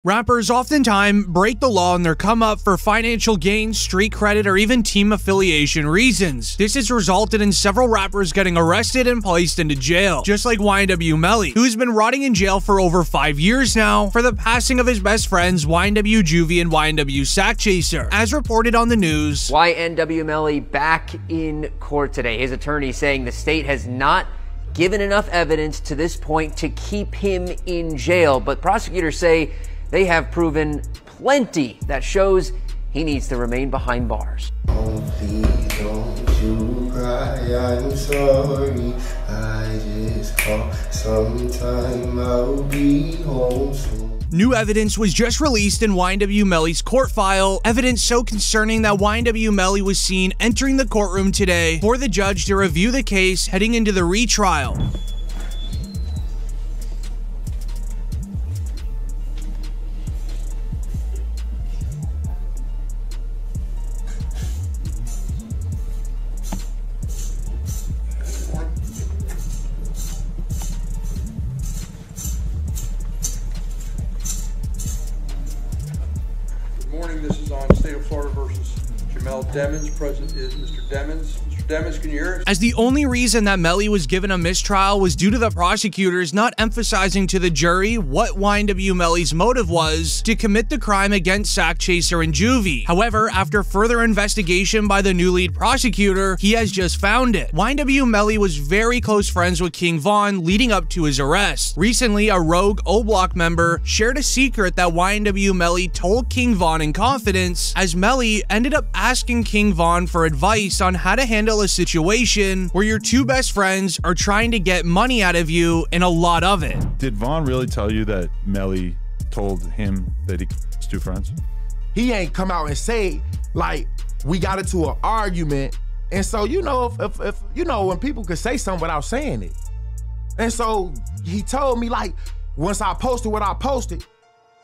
Rappers oftentimes break the law in their come up for financial gain, street credit, or even team affiliation reasons. This has resulted in several rappers getting arrested and placed into jail, just like YNW Melly, who's been rotting in jail for over 5 years now for the passing of his best friends YNW Juvie and YNW Sack Chaser. As reported on the news, YNW Melly back in court today. His attorney saying the state has not given enough evidence to this point to keep him in jail, but prosecutors say they have proven plenty that shows he needs to remain behind bars. Oh, please don't you cry, I'm sorry. I just hope sometime I'll be home soon. New evidence was just released in YNW Melly's court file, evidence so concerning that YNW Melly was seen entering the courtroom today for the judge to review the case heading into the retrial. Morning, this is on State of Florida versus Jamel Demons. Present is Mr. Demons. Mr. Demons, can you hear us? As the only reason that Melly was given a mistrial was due to the prosecutors not emphasizing to the jury what YNW Melly's motive was to commit the crime against Sack Chaser and Juvie. However, after further investigation by the new lead prosecutor, he has just found it. YNW Melly was very close friends with King Von leading up to his arrest. Recently, a rogue O-Block member shared a secret that YNW Melly told King Von in confidence, as Melly ended up asking King Von for advice on how to handle a situation where your two best friends are trying to get money out of you and a lot of it. Did Von really tell you that Melly told him that he was two friends? He ain't come out and say, like, we got into an argument. And so, you know, if you know, when people could say something without saying it. And so he told me, like, once I posted what I posted,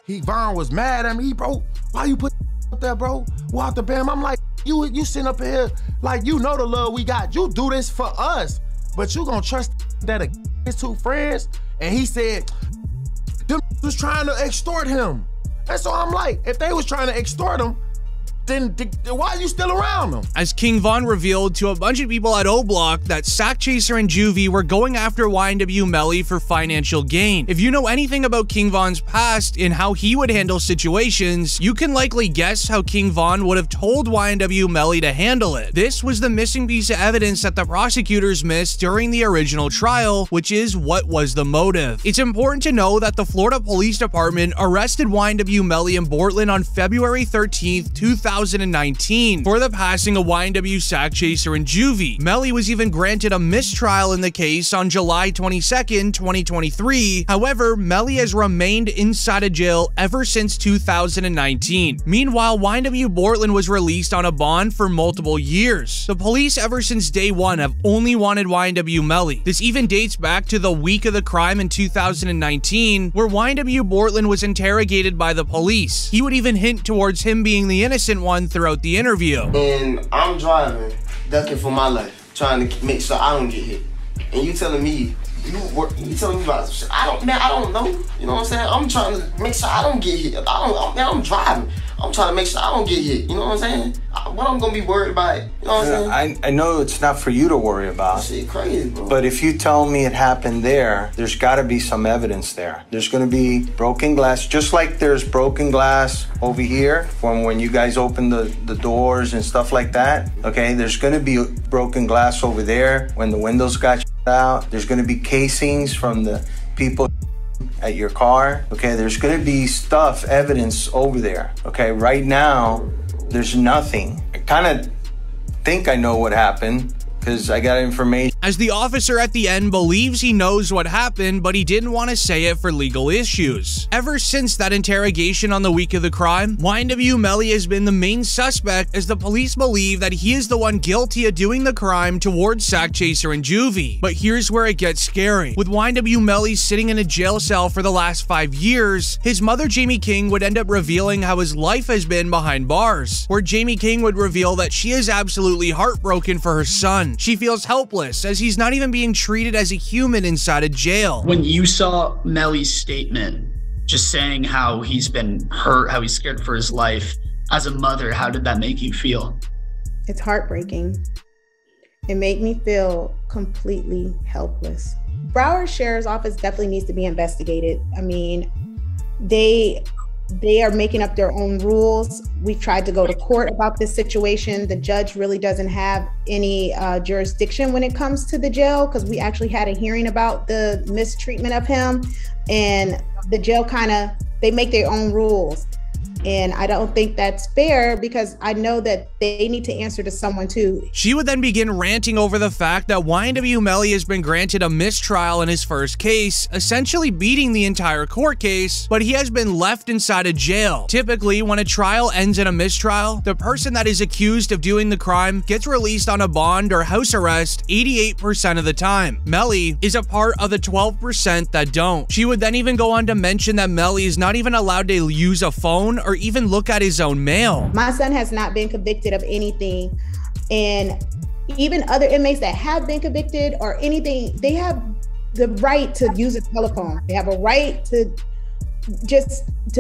Von was mad at me. Bro, why you put up there, bro? Walk the bam. I'm like, you sitting up here, like, you know the love we got. You do this for us, but you gonna trust that his two friends? And he said, them was trying to extort him. And so I'm like, if they was trying to extort him, then why are you still around them? As King Von revealed to a bunch of people at O-Block that Sack Chaser and Juvie were going after YNW Melly for financial gain. If you know anything about King Von's past and how he would handle situations, you can likely guess how King Von would have told YNW Melly to handle it. This was the missing piece of evidence that the prosecutors missed during the original trial, which is what was the motive. It's important to know that the Florida Police Department arrested YNW Melly in Portland on February 13th, 2019 for the passing of YNW Sack Chaser and Juvie. Melly was even granted a mistrial in the case on July 22nd, 2023. However, Melly has remained inside of jail ever since 2019. Meanwhile, YNW Portland was released on a bond for multiple years. The police ever since day one have only wanted YNW Melly. This even dates back to the week of the crime in 2019, where YNW Portland was interrogated by the police. He would even hint towards him being the innocent one throughout the interview. And I'm driving, ducking for my life, trying to make sure I don't get hit. And you telling me, you telling me about shit. I don't know. You know what I'm saying? I'm trying to make sure I don't get hit. I'm driving. I'm trying to make sure I don't get hit. You know what I'm saying? What I'm gonna be worried about? You know what I'm saying? I know it's not for you to worry about. Shit crazy, bro. But if you tell me it happened there's got to be some evidence there. There's going to be broken glass, just like there's broken glass over here from when you guys open the doors and stuff like that. Okay, there's going to be broken glass over there when the windows got out. There's going to be casings from the people at your car. Okay, there's going to be evidence over there. Okay, right now there's nothing. I kind of think I know what happened because I got information. As the officer at the end believes he knows what happened, but he didn't want to say it for legal issues. Ever since that interrogation on the week of the crime, YNW Melly has been the main suspect, as the police believe that he is the one guilty of doing the crime towards Sack Chaser and Juvie. But here's where it gets scary. With YNW Melly sitting in a jail cell for the last 5 years, his mother Jamie King would end up revealing how his life has been behind bars, where Jamie King would reveal that she is absolutely heartbroken for her son. She feels helpless as he's not even being treated as a human inside a jail. When you saw Melly's statement, just saying how he's been hurt, how he's scared for his life. As a mother, how did that make you feel? It's heartbreaking. It made me feel completely helpless. Broward Sheriff's Office definitely needs to be investigated. I mean, they are making up their own rules. We've tried to go to court about this situation. The judge really doesn't have any jurisdiction when it comes to the jail, because we actually had a hearing about the mistreatment of him, and the jail they make their own rules. And I don't think that's fair, because I know that they need to answer to someone too. She would then begin ranting over the fact that YNW Melly has been granted a mistrial in his first case, essentially beating the entire court case, but he has been left inside a jail. Typically, when a trial ends in a mistrial, the person that is accused of doing the crime gets released on a bond or house arrest 88% of the time. Melly is a part of the 12% that don't. She would then even go on to mention that Melly is not even allowed to use a phone or even look at his own mail. My son has not been convicted of anything, and even other inmates that have been convicted or anything, they have the right to use a telephone. They have a right to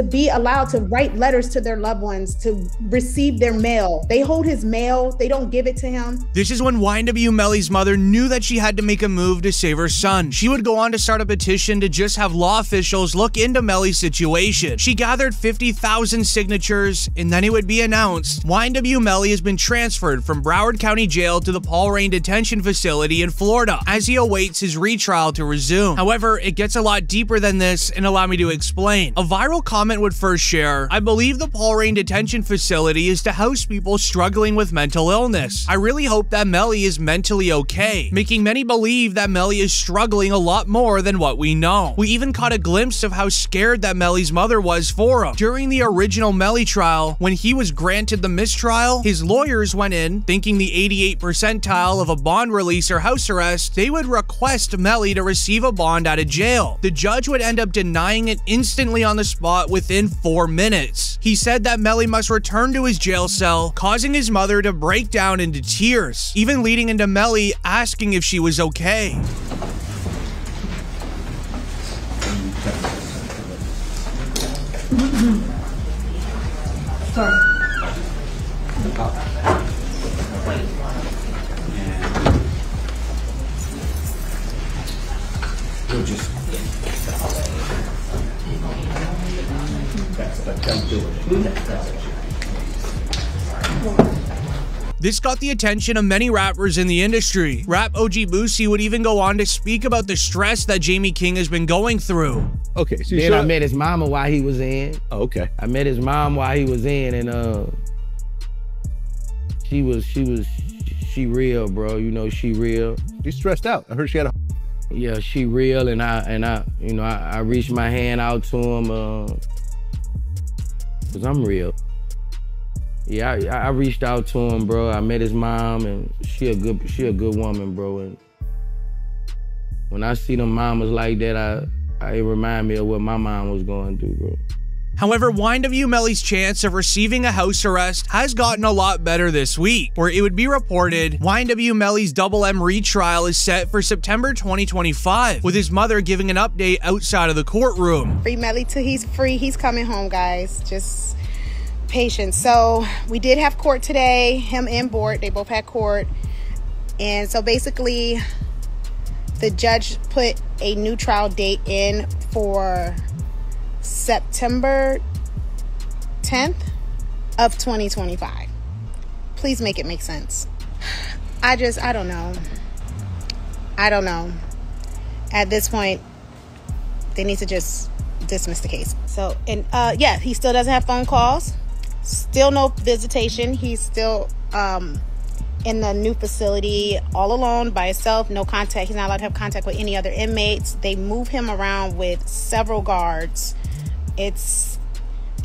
be allowed to write letters to their loved ones, to receive their mail. They hold his mail, they don't give it to him. This is when YNW Melly's mother knew that she had to make a move to save her son. She would go on to start a petition to just have law officials look into Melly's situation. She gathered 50,000 signatures, and then it would be announced YNW Melly has been transferred from Broward County Jail to the Paul Rain Detention Facility in Florida as he awaits his retrial to resume. However, it gets a lot deeper than this, and allow me to explain. A viral comment would first share, "I believe the Paul Rain Detention Facility is to house people struggling with mental illness. I really hope that Melly is mentally okay," making many believe that Melly is struggling a lot more than what we know. We even caught a glimpse of how scared that Melly's mother was for him. During the original Melly trial, when he was granted the mistrial, his lawyers went in thinking the 88th percentile of a bond release or house arrest, they would request Melly to receive a bond out of jail. The judge would end up denying it instantly on the spot within 4 minutes. He said that Melly must return to his jail cell, causing his mother to break down into tears, even leading into Melly asking if she was okay. Sorry. This got the attention of many rappers in the industry. Rap OG Boosie would even go on to speak about the stress that Jamie King has been going through. Okay, so then I met his mama while he was in. Oh, okay. I met his mom while he was in, and she real, bro. You know, she real. She's stressed out. I heard she had a. Yeah, she real, and I reached my hand out to him, cause I'm real. Yeah, I reached out to him, bro. I met his mom, and she a good woman, bro. And when I see them mamas like that, it remind me of what my mom was going through, bro. However, YNW Melly's chance of receiving a house arrest has gotten a lot better this week, where it would be reported YNW Melly's Double M retrial is set for September 2025, with his mother giving an update outside of the courtroom. Free Melly till he's free. He's coming home, guys. Just patience. So we did have court today, him and Bort. They both had court. And so basically, the judge put a new trial date in for September 10th of 2025. Please make it make sense. I don't know. I don't know. At this point, they need to just dismiss the case. So, and yeah, he still doesn't have phone calls. Still no visitation. He's still in the new facility all alone by himself, no contact. He's not allowed to have contact with any other inmates. They move him around with several guards. It's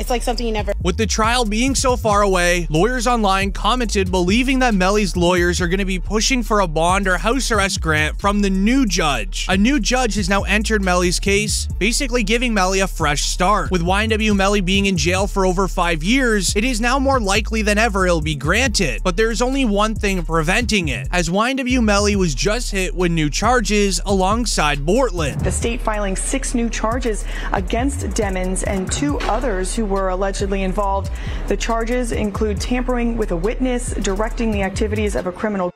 It's like something you never... With the trial being so far away, lawyers online commented believing that Melly's lawyers are going to be pushing for a bond or house arrest grant from the new judge. A new judge has now entered Melly's case, basically giving Melly a fresh start. With YNW Melly being in jail for over 5 years, it is now more likely than ever it'll be granted. But there's only one thing preventing it, as YNW Melly was just hit with new charges alongside Bortland. The state filing 6 new charges against Demons and 2 others who were allegedly involved. The charges include tampering with a witness, directing the activities of a criminal,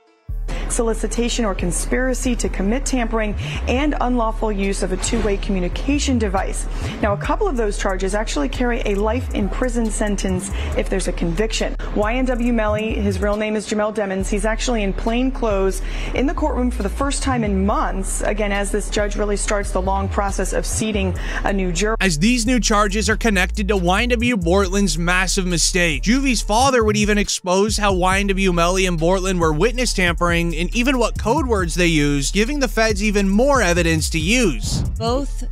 solicitation or conspiracy to commit tampering, and unlawful use of a two-way communication device. Now, a couple of those charges actually carry a life in prison sentence if there's a conviction. YNW Melly, his real name is Jamel Demons. He's actually in plain clothes in the courtroom for the first time in months, again, as this judge really starts the long process of seating a new jury. As these new charges are connected to YNW Bortland's massive mistake. Juvie's father would even expose how YNW Melly and Bortland were witness tampering and even what code words they used, giving the feds even more evidence to use. Both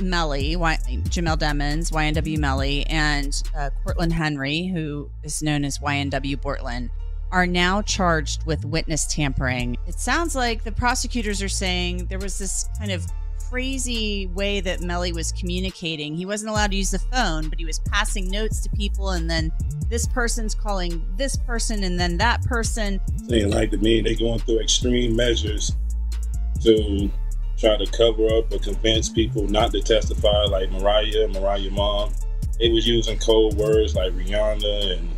Melly, Jamel Demons, YNW Melly, and Cortland Henry, who is known as YNW Bortland, are now charged with witness tampering. It sounds like the prosecutors are saying there was this kind of crazy way that Melly was communicating. He wasn't allowed to use the phone, but he was passing notes to people, and then this person's calling this person and then that person. Saying like to me, they're going through extreme measures to try to cover up or convince people not to testify, like Mariah mom. They was using code words like Rihanna and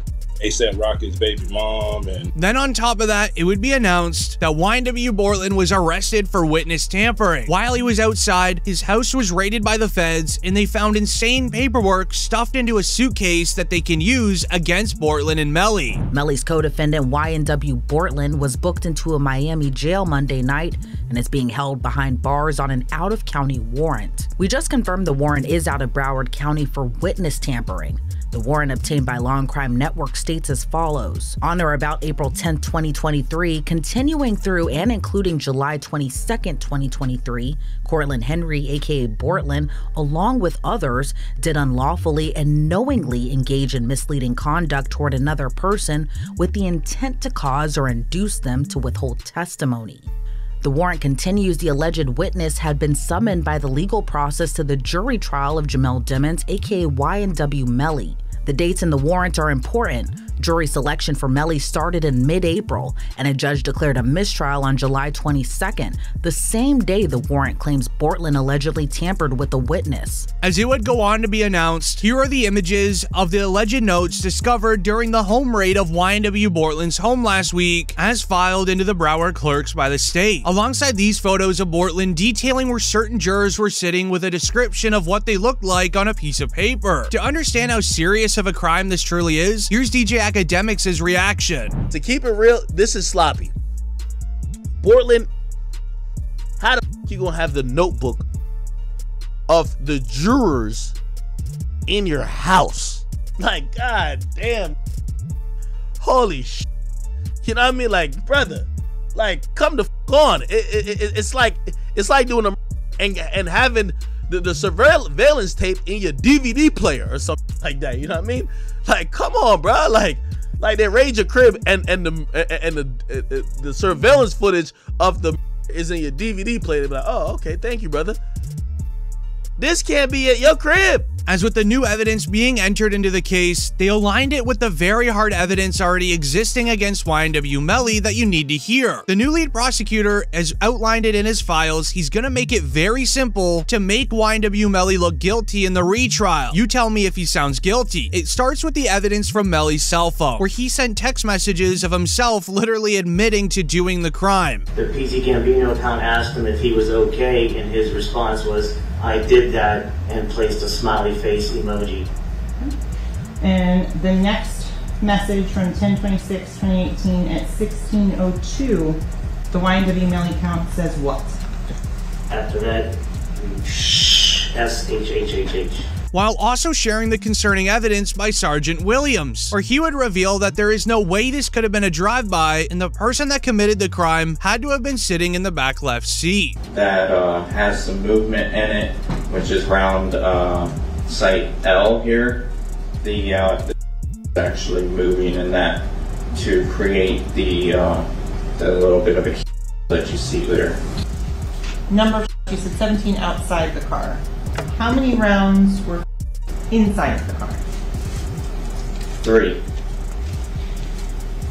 A$AP Rocky's baby mom. And then on top of that, it would be announced that YNW Bortland was arrested for witness tampering. While he was outside, his house was raided by the feds and they found insane paperwork stuffed into a suitcase that they can use against Bortland and Melly. Melly's co-defendant YNW Bortland was booked into a Miami jail Monday night and is being held behind bars on an out-of-county warrant. We just confirmed the warrant is out of Broward County for witness tampering. The warrant obtained by Law and Crime Network states as follows. On or about April 10, 2023, continuing through and including July 22, 2023, Cortland Henry, aka Bortland, along with others, did unlawfully and knowingly engage in misleading conduct toward another person with the intent to cause or induce them to withhold testimony. The warrant continues the alleged witness had been summoned by the legal process to the jury trial of Jamel Demons, aka YNW Melly. The dates in the warrant are important. Jury selection for Melly started in mid-April, and a judge declared a mistrial on July 22nd, the same day the warrant claims Bortland allegedly tampered with the witness. As it would go on to be announced, here are the images of the alleged notes discovered during the home raid of YNW Bortland's home last week, as filed into the Broward clerks by the state. Alongside these photos of Bortland detailing where certain jurors were sitting with a description of what they looked like on a piece of paper. To understand how serious of a crime this truly is, here's DJ Academics' reaction. To keep it real, this is sloppy. Bortland, how the f you gonna have the notebook of the jurors in your house? Like, god damn. Holy sh. You know what I mean? Like, brother, like, come the f on. It's like doing a and having the surveillance tape in your DVD player or something like that. You know what I mean? Like, come on, bro. Like they raid your crib and the surveillance footage of the is in your DVD player. They be like, oh, okay, thank you, brother. This can't be at your crib. As with the new evidence being entered into the case, they aligned it with the very hard evidence already existing against YNW Melly that you need to hear. The new lead prosecutor has outlined it in his files. He's gonna make it very simple to make YNW Melly look guilty in the retrial. You tell me if he sounds guilty. It starts with the evidence from Melly's cell phone, where he sent text messages of himself literally admitting to doing the crime. The PC Gambino account asked him if he was okay, and his response was, I did that, and placed a smiley face emoji. And the next message from 10/26/2018 at 16:02, the YNW Melly account says what? After that, SHHHH. While also sharing the concerning evidence by Sergeant Williams, where he would reveal that there is no way this could have been a drive-by and the person that committed the crime had to have been sitting in the back left seat. That has some movement in it, which is around site L here, the actually moving and that to create the little bit of a that you see there. Number, you said 17 outside the car. How many rounds were inside of the car? 3.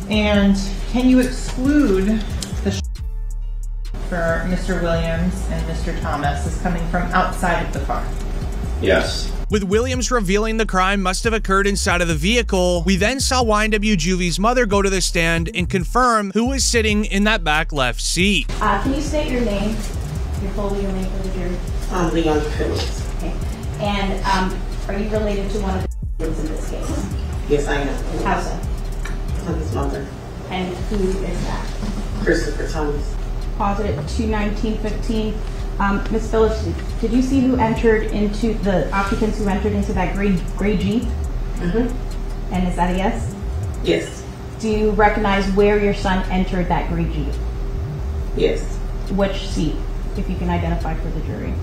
And can you exclude the for Mr. Williams and Mr. Thomas as coming from outside of the car? Yes. With Williams revealing the crime must have occurred inside of the vehicle, we then saw YNW Juvie's mother go to the stand and confirm who was sitting in that back left seat. Can you state your name, your full legal name for the jury? I'm Leon Phillips. Okay. And are you related to one of the victims in this case? Yes, I am. How so? I'm his mother. And who is that? Christopher Thomas. Positive 21915. Ms. Phillips, did you see who entered into the occupants who entered into that gray Jeep? Mm-hmm. And is that a yes? Yes. Do you recognize where your son entered that gray Jeep? Yes. Which seat, if you can identify for the jury?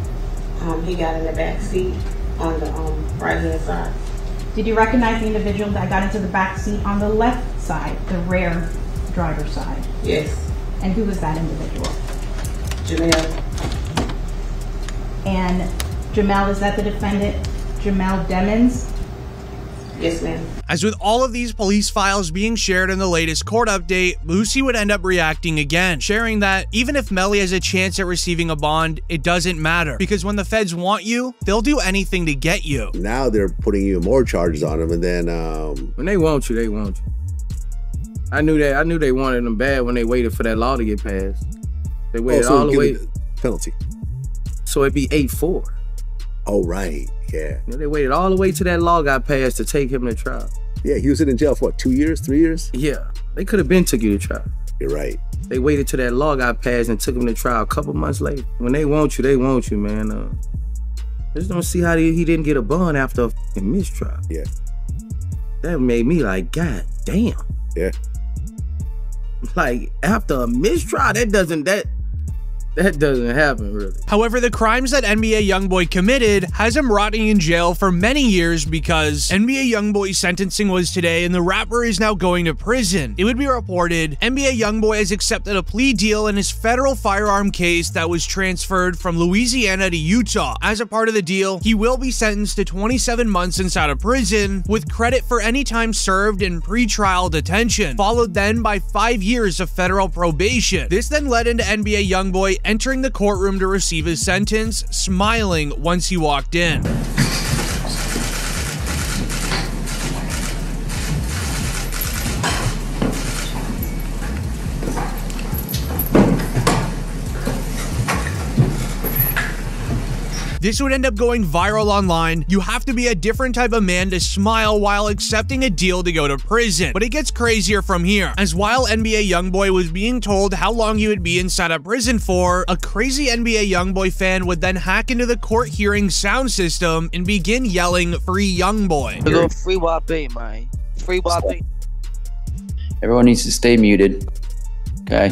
He got in the back seat on the right hand side. Did you recognize the individual that got into the back seat on the left side, the rear driver's side? Yes. And who was that individual? Jamel. And Jamel, is that the defendant, Jamel Demons? Yes, ma'am. As with all of these police files being shared in the latest court update, Lucy would end up reacting again, sharing that even if Melly has a chance at receiving a bond, it doesn't matter, because when the feds want you, they'll do anything to get you. Now they're putting even more charges on him, and then when they want you, they want you. I knew that. I knew they wanted them bad when they waited for that law to get passed. They waited all the way. Penalty. So it'd be 8-4. Oh, right. Yeah. You know, they waited all the way till that law got passed to take him to trial. Yeah, he was in jail for what, 2 years, 3 years? Yeah. They could have been took you to trial. You're right. They waited till that law got passed and took him to trial a couple months later. When they want you, man. Just don't see how he didn't get a bond after a fucking mistrial. Yeah. That made me like, God damn. Yeah. Like, after a mistrial, that doesn't happen, really. However, the crimes that NBA Youngboy committed has him rotting in jail for many years because NBA Youngboy's sentencing was today and the rapper is now going to prison. It would be reported NBA Youngboy has accepted a plea deal in his federal firearm case that was transferred from Louisiana to Utah. As a part of the deal, he will be sentenced to 27 months inside of prison with credit for any time served in pretrial detention, followed then by 5 years of federal probation. This then led into NBA Youngboy entering the courtroom to receive his sentence, smiling once he walked in. This would end up going viral online. You have to be a different type of man to smile while accepting a deal to go to prison. But it gets crazier from here, as while NBA Youngboy was being told how long he would be inside of prison for, a crazy NBA Youngboy fan would then hack into the court hearing sound system and begin yelling, "Free Youngboy." Free YB, man. Free YB. Everyone needs to stay muted. Okay.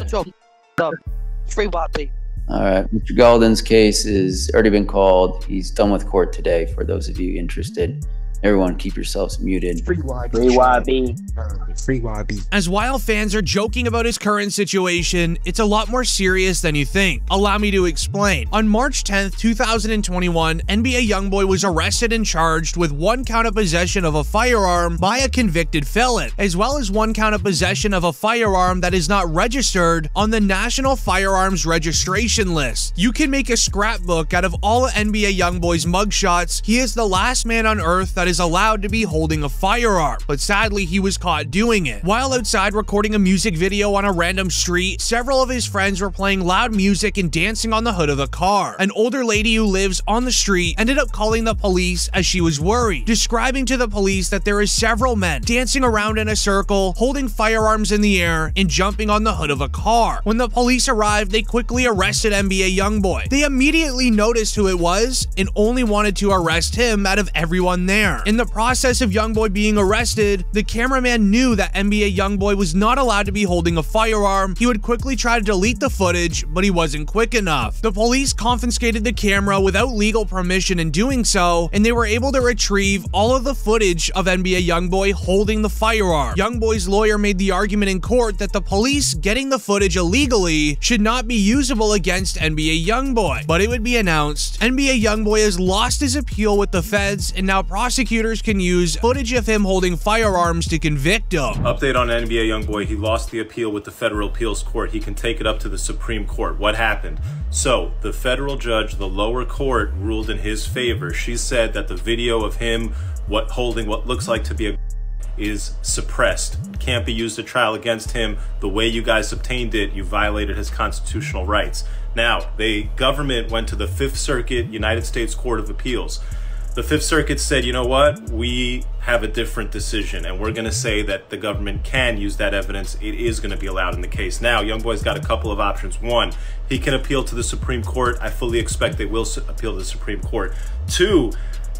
Free YB. All right. Mr. Galden's case has already been called. He's done with court today. For those of you interested, everyone keep yourselves muted. Free YB. Free YB. Free YB. As while fans are joking about his current situation, it's a lot more serious than you think. Allow me to explain. On March 10th, 2021, NBA Youngboy was arrested and charged with 1 count of possession of a firearm by a convicted felon, as well as 1 count of possession of a firearm that is not registered on the National Firearms Registration List. You can make a scrapbook out of all of NBA Youngboy's mugshots. He is the last man on earth that is allowed to be holding a firearm, but sadly he was caught doing it. While outside recording a music video on a random street, several of his friends were playing loud music and dancing on the hood of a car. An older lady who lives on the street ended up calling the police as she was worried, describing to the police that there is several men dancing around in a circle, holding firearms in the air, and jumping on the hood of a car. When the police arrived, they quickly arrested NBA Youngboy. They immediately noticed who it was and only wanted to arrest him out of everyone there. In the process of Youngboy being arrested, the cameraman knew that NBA Youngboy was not allowed to be holding a firearm. He would quickly try to delete the footage, but he wasn't quick enough. The police confiscated the camera without legal permission in doing so, and they were able to retrieve all of the footage of NBA Youngboy holding the firearm. Youngboy's lawyer made the argument in court that the police getting the footage illegally should not be usable against NBA Youngboy, but it would be announced NBA Youngboy has lost his appeal with the feds, and now prosecutors can use footage of him holding firearms to convict him. Update on NBA Youngboy. He lost the appeal with the federal appeals court. He can take it up to the Supreme Court. What happened? So the federal judge, the lower court, ruled in his favor. She said that the video of him holding what looks like to be a is suppressed, can't be used at trial against him. The way you guys obtained it, you violated his constitutional rights. Now, the government went to the Fifth Circuit United States Court of Appeals. The Fifth Circuit said, you know what, we have a different decision, and we're going to say that the government can use that evidence. It is going to be allowed in the case. Now, Youngboy's got a couple of options. One, he can appeal to the Supreme Court. I fully expect they will appeal to the Supreme Court. Two,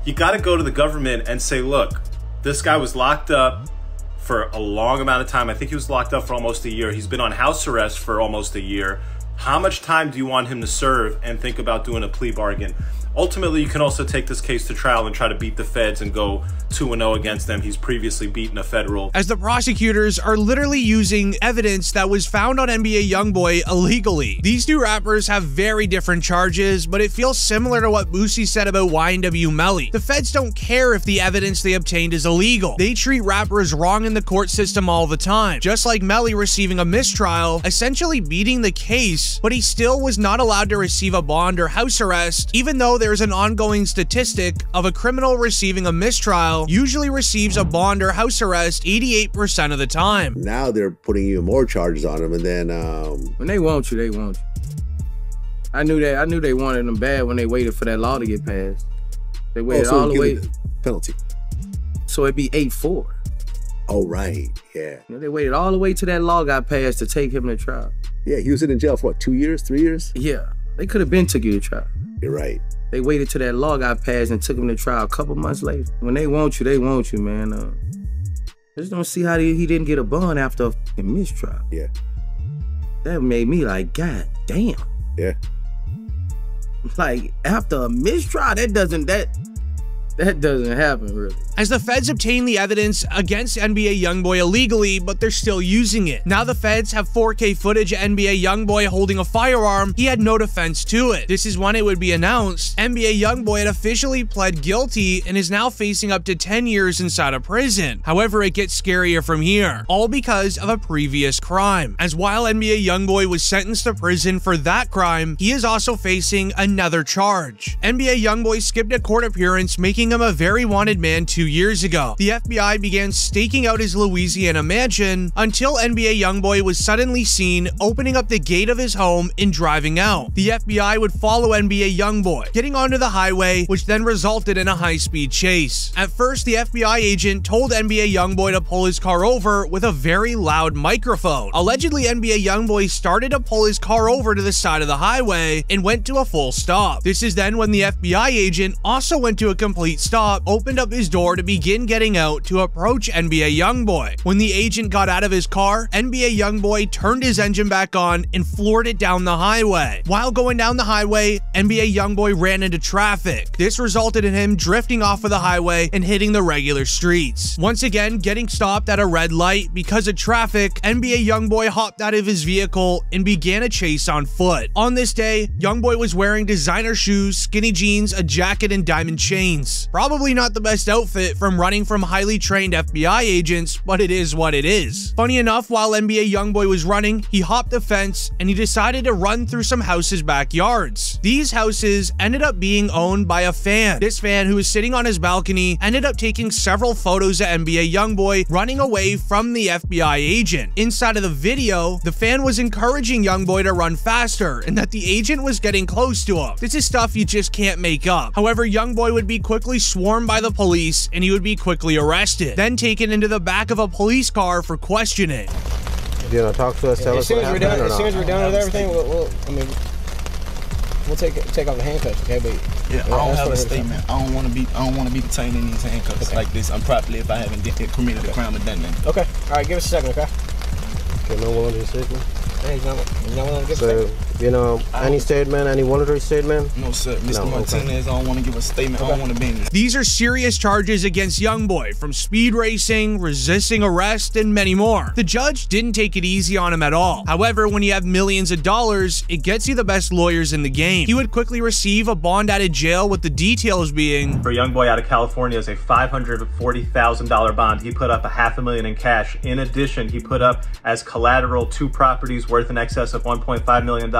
you got to go to the government and say, look, this guy was locked up for a long amount of time. I think he was locked up for almost a year. He's been on house arrest for almost a year. How much time do you want him to serve, and think about doing a plea bargain? Ultimately, you can also take this case to trial and try to beat the feds and go 2-0 against them. He's previously beaten a federal. As the prosecutors are literally using evidence that was found on NBA Youngboy illegally. These two rappers have very different charges, but it feels similar to what Boosie said about YNW Melly. The feds don't care if the evidence they obtained is illegal. They treat rappers wrong in the court system all the time. Just like Melly receiving a mistrial, essentially beating the case, but he still was not allowed to receive a bond or house arrest, even though there's an ongoing statistic of a criminal receiving a mistrial usually receives a bond or house arrest 88% of the time. Now they're putting even more charges on him, and then when they want you, they want you. I knew they wanted them bad when they waited for that law to get passed. They waited all the way. Penalty. So it'd be 8-4. Oh, right. Yeah. You know, they waited all the way till that law got passed to take him to trial. Yeah, he was in jail for what, 2 years, 3 years? Yeah. They could have been took you to trial. You're right. They waited till that law got passed and took him to trial a couple months later. When they want you, man. Just don't see how he didn't get a bond after a fucking mistrial. Yeah. That made me like, God damn. Yeah. Like, after a mistrial, that doesn't happen, really. As the feds obtain the evidence against NBA Youngboy illegally, but they're still using it. Now the feds have 4K footage of NBA Youngboy holding a firearm. He had no defense to it. This is when it would be announced NBA Youngboy had officially pled guilty and is now facing up to 10 years inside of prison. However, it gets scarier from here, all because of a previous crime. As while NBA Youngboy was sentenced to prison for that crime, he is also facing another charge. NBA Youngboy skipped a court appearance, making him a very wanted man 2 years ago. The FBI began staking out his Louisiana mansion until NBA Youngboy was suddenly seen opening up the gate of his home and driving out. The FBI would follow NBA Youngboy, getting onto the highway, which then resulted in a high-speed chase. At first, the FBI agent told NBA Youngboy to pull his car over with a very loud microphone. Allegedly, NBA Youngboy started to pull his car over to the side of the highway and went to a full stop. This is then when the FBI agent also went to a complete stop, opened up his door to begin getting out to approach NBA Youngboy. When the agent got out of his car, NBA Youngboy turned his engine back on and floored it down the highway. While going down the highway, NBA Youngboy ran into traffic. This resulted in him drifting off of the highway and hitting the regular streets. Once again, getting stopped at a red light because of traffic, NBA Youngboy hopped out of his vehicle and began a chase on foot. On this day, Youngboy was wearing designer shoes, skinny jeans, a jacket, and diamond chains. Probably not the best outfit from running from highly trained FBI agents, but it is what it is. Funny enough, while NBA Youngboy was running, he hopped a fence and he decided to run through some houses' backyards. These houses ended up being owned by a fan. This fan, who was sitting on his balcony, ended up taking several photos of NBA Youngboy running away from the FBI agent. Inside of the video, the fan was encouraging Youngboy to run faster and that the agent was getting close to him. This is stuff you just can't make up. However, Youngboy would be quickly swarmed by the police and he would be quickly arrested, then taken into the back of a police car for questioning. Do you want to talk to us? Tell us what happened, as soon as we're done with everything, we'll take off the handcuffs, okay? But Yeah, I don't have a statement. I don't want to be detained in these handcuffs like this improperly if I haven't committed a crime or done that. Okay. All right, give us a second, okay? Okay, no voluntary statement. Hey, you don't want to give a statement? You know, any statement, any voluntary statement? No, sir. Mr. Martinez, I don't want to give a statement. I don't want to be in this. These are serious charges against Youngboy, from speed racing, resisting arrest, and many more. The judge didn't take it easy on him at all. However, when you have millions of dollars, it gets you the best lawyers in the game. He would quickly receive a bond out of jail, with the details being, for Youngboy out of California is a $540,000 bond. He put up $500,000 in cash. In addition, he put up as collateral 2 properties worth in excess of $1.5 million,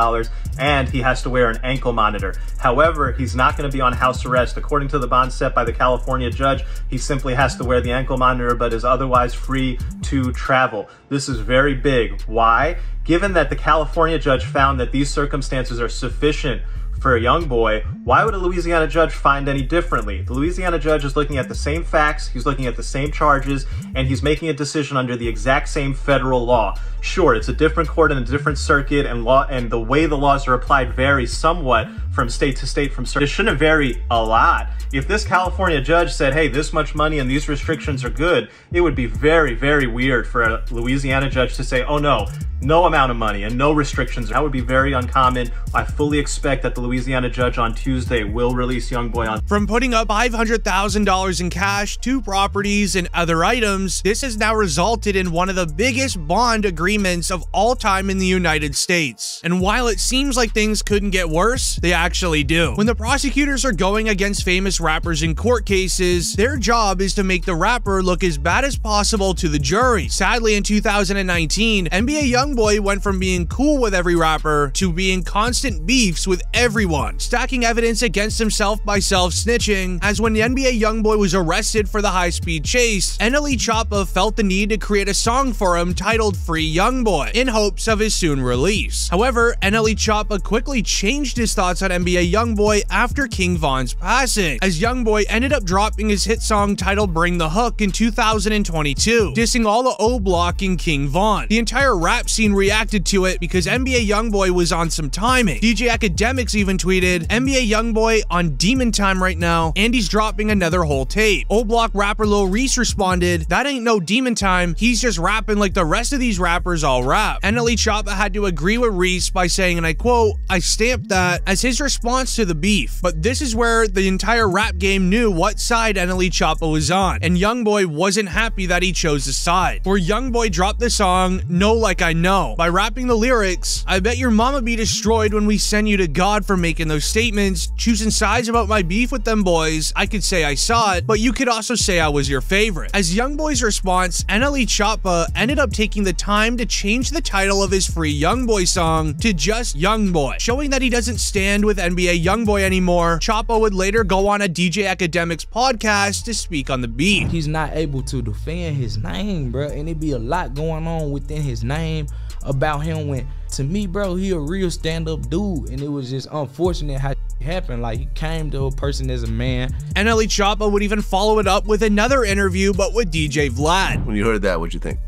and he has to wear an ankle monitor. However, he's not going to be on house arrest. According to the bond set by the California judge, he simply has to wear the ankle monitor but is otherwise free to travel. This is very big. Why? Given that the California judge found that these circumstances are sufficient for a Youngboy, why would a Louisiana judge find any differently? The Louisiana judge is looking at the same facts, he's looking at the same charges, and he's making a decision under the exact same federal law. Sure, it's a different court and a different circuit, and the way the laws are applied varies somewhat from state to state, from circuit. It shouldn't vary a lot. If this California judge said, hey, this much money and these restrictions are good, it would be very, very weird for a Louisiana judge to say, oh no, no amount of money and no restrictions. That would be very uncommon. I fully expect that the Louisiana judge on Tuesday will release Youngboy on. From putting up $500,000 in cash, 2 properties, and other items, this has now resulted in one of the biggest bond agreements of all time in the United States. And while it seems like things couldn't get worse, they actually do. When the prosecutors are going against famous rappers in court cases, their job is to make the rapper look as bad as possible to the jury. Sadly, in 2019, NBA Youngboy went from being cool with every rapper to being constant beefs with everyone, stacking evidence against himself by self-snitching, as when the NBA Youngboy was arrested for the high-speed chase, NLE Choppa felt the need to create a song for him titled Free Youngboy, in hopes of his soon release. However, NLE Choppa quickly changed his thoughts on NBA Youngboy after King Von's passing, as Youngboy ended up dropping his hit song titled Bring the Hook in 2022, dissing all the O Block and King Von. The entire rap scene reacted to it because NBA Youngboy was on some timing. DJ Academics even tweeted, NBA Youngboy on demon time right now, and he's dropping another whole tape. O Block rapper Lil Reese responded, that ain't no demon time, he's just rapping like the rest of these rappers all rap. NLE Choppa had to agree with Reese by saying, and I quote, I stamped that, as his response to the beef. But this is where the entire rap game knew what side NLE Choppa was on, and Youngboy wasn't happy that he chose a side. Where Youngboy dropped the song Know Like I Know by rapping the lyrics, I bet your mama be destroyed when we send you to God for making those statements, choosing sides about my beef with them boys. I could say I saw it, but you could also say I was your favorite. As Youngboy's response, NLE Choppa ended up taking the time to change the title of his Free Youngboy song to just Youngboy, showing that he doesn't stand with NBA Youngboy anymore. Choppa would later go on a DJ Academics podcast to speak on the beat. He's not able to defend his name, bro, and it be a lot going on within his name about him. When, to me, bro, he a real stand-up dude, and it was just unfortunate how it happened. Like, he came to a person as a man. NLE Choppa would even follow it up with another interview, but with DJ Vlad. When you heard that, what'd you think?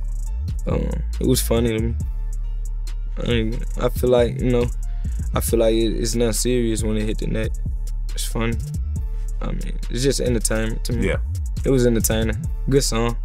It was funny to me. I feel like, you know, it's not serious when it hit the net. It's funny. I mean, it's just entertainment to me. Yeah. It was entertaining. Good song.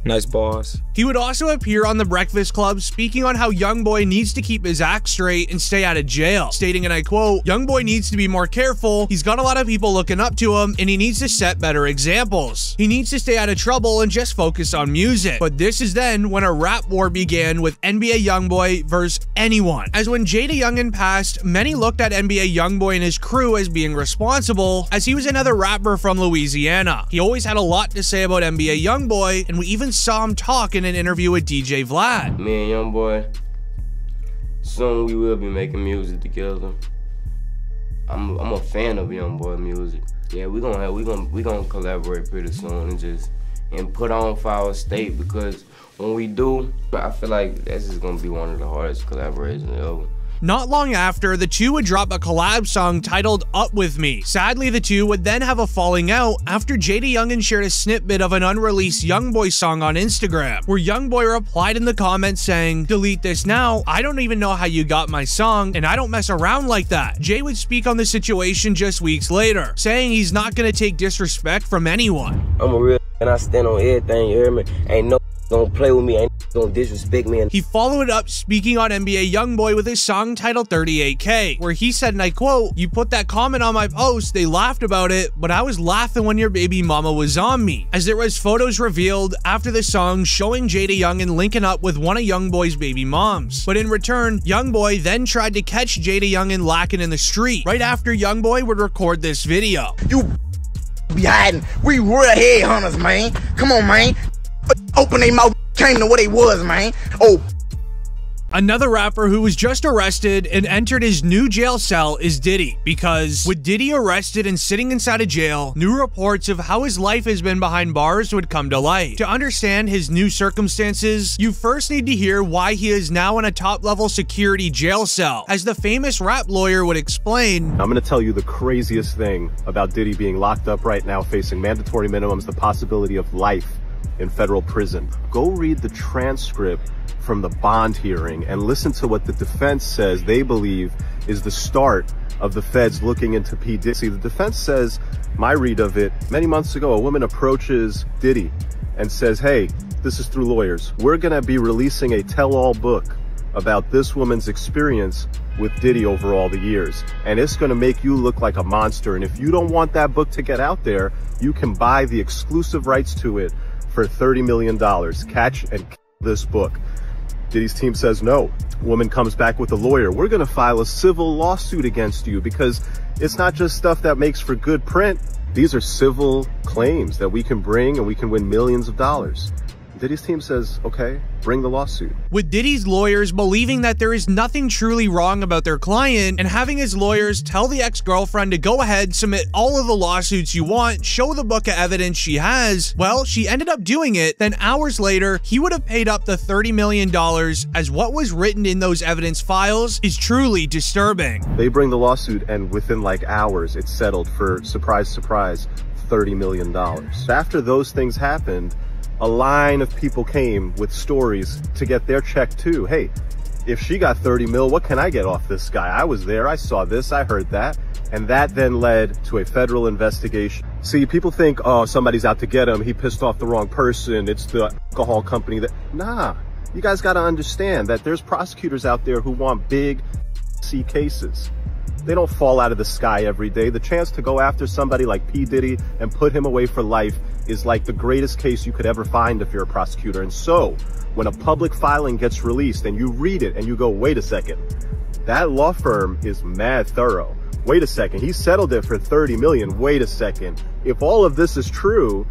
Nice bars. He would also appear on The Breakfast Club speaking on how Youngboy needs to keep his act straight and stay out of jail, stating, and I quote, Youngboy needs to be more careful, he's got a lot of people looking up to him, and he needs to set better examples. He needs to stay out of trouble and just focus on music. But this is then when a rap war began with NBA Youngboy versus anyone. As when Jada Youngin passed, many looked at NBA Youngboy and his crew as being responsible, as he was another rapper from Louisiana. He always had a lot to say about NBA Youngboy, and we even saw him talk in an interview with DJ Vlad. Me and Youngboy, soon we will be making music together. I'm a fan of Youngboy music. Yeah, we gonna collaborate pretty soon and put on for our state, because when we do, I feel like that's just gonna be one of the hardest collaborations ever. Not long after, the two would drop a collab song titled Up With Me. Sadly, the two would then have a falling out after Jada Youngin shared a snippet of an unreleased YoungBoy song on Instagram, where YoungBoy replied in the comments saying, "Delete this now, I don't even know how you got my song, and I don't mess around like that." Jay would speak on the situation just weeks later, saying he's not gonna take disrespect from anyone. I'm a real and I stand on everything, you hear me? Ain't no gonna play with me, ain't gonna disrespect me. He followed it up speaking on NBA YoungBoy with his song titled 38K, where he said, and I quote, "You put that comment on my post, they laughed about it, but I was laughing when your baby mama was on me," as there was photos revealed after the song showing Jada Youngin linking up with one of YoungBoy's baby moms. But in return, YoungBoy then tried to catch Jada Youngin lacking in the street, right after YoungBoy would record this video. "You be hiding. We real headhunters, man. Come on, man. Open their mouth, came to what they was, man. Oh." Another rapper who was just arrested and entered his new jail cell is Diddy, because with Diddy arrested and sitting inside a jail, new reports of how his life has been behind bars would come to light. To understand his new circumstances, you first need to hear why he is now in a top-level security jail cell. As the famous rap lawyer would explain, "I'm gonna tell you the craziest thing about Diddy being locked up right now, facing mandatory minimums, the possibility of life in federal prison. Go read the transcript from the bond hearing and listen to what the defense says they believe is the start of the feds looking into P. Diddy." See, the defense says, my read of it, many months ago, a woman approaches Diddy and says, "Hey, this is through lawyers. We're gonna be releasing a tell-all book about this woman's experience with Diddy over all the years. And it's gonna make you look like a monster. And if you don't want that book to get out there, you can buy the exclusive rights to it for $30 million. Catch and kill this book." Diddy's team says no. Woman comes back with a lawyer. "We're gonna file a civil lawsuit against you because it's not just stuff that makes for good print. These are civil claims that we can bring and we can win millions of dollars." Diddy's team says, "Okay, bring the lawsuit." With Diddy's lawyers believing that there is nothing truly wrong about their client and having his lawyers tell the ex-girlfriend to go ahead, submit all of the lawsuits you want, show the book of evidence she has, well, she ended up doing it. Then hours later, he would have paid up the $30 million, as what was written in those evidence files is truly disturbing. They bring the lawsuit and within like hours, it's settled for, surprise, surprise, $30 million. After those things happened, a line of people came with stories to get their check too. "Hey, if she got 30 mil, what can I get off this guy? I was there, I saw this, I heard that." And that then led to a federal investigation. See, people think, oh, somebody's out to get him, he pissed off the wrong person, it's the alcohol company that... Nah, you guys gotta understand that there's prosecutors out there who want big C cases. They don't fall out of the sky every day. The chance to go after somebody like P. Diddy and put him away for life is like the greatest case you could ever find if you're a prosecutor. And so, when a public filing gets released and you read it and you go, wait a second, that law firm is mad thorough. Wait a second, he settled it for 30 million. Wait a second. If all of this is true,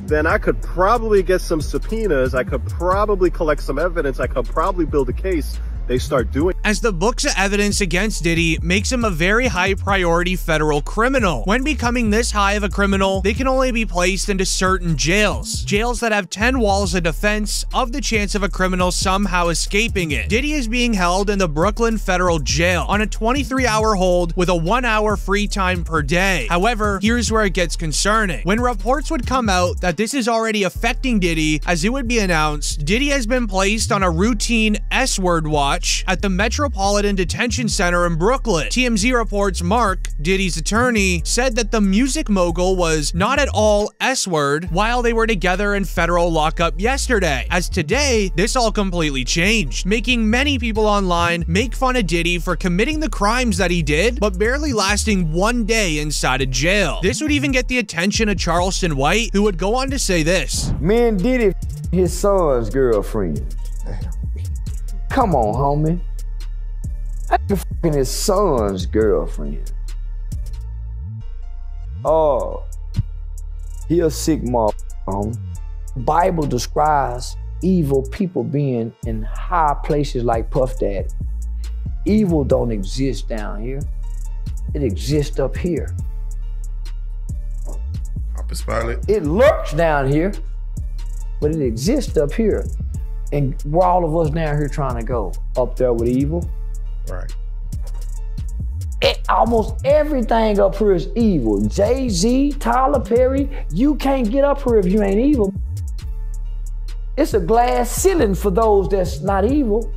then I could probably get some subpoenas. I could probably collect some evidence. I could probably build a case. They start doing. As the books of evidence against Diddy makes him a very high priority federal criminal. When becoming this high of a criminal, they can only be placed into certain jails. Jails that have 10 walls of defense of the chance of a criminal somehow escaping it. Diddy is being held in the Brooklyn Federal Jail on a 23-hour hold with a 1-hour free time per day. However, here's where it gets concerning. When reports would come out that this is already affecting Diddy, as it would be announced, Diddy has been placed on a routine S-word watch at the Metropolitan Detention Center in Brooklyn. TMZ reports Mark, Diddy's attorney, said that the music mogul was not at all S-word while they were together in federal lockup yesterday. As today, this all completely changed, making many people online make fun of Diddy for committing the crimes that he did, but barely lasting 1 day inside of jail. This would even get the attention of Charleston White, who would go on to say this. Me and Diddy his son's girlfriend. Come on, homie. I fucking his son's girlfriend. Oh, he a sick motherfucker. Bible describes evil people being in high places like Puff Daddy. Evil don't exist down here. It exists up here. It lurks down here, but it exists up here. And where all of us down here trying to go? Up there with evil? Right. Almost everything up here is evil. Jay-Z, Tyler Perry, you can't get up here if you ain't evil. It's a glass ceiling for those that's not evil.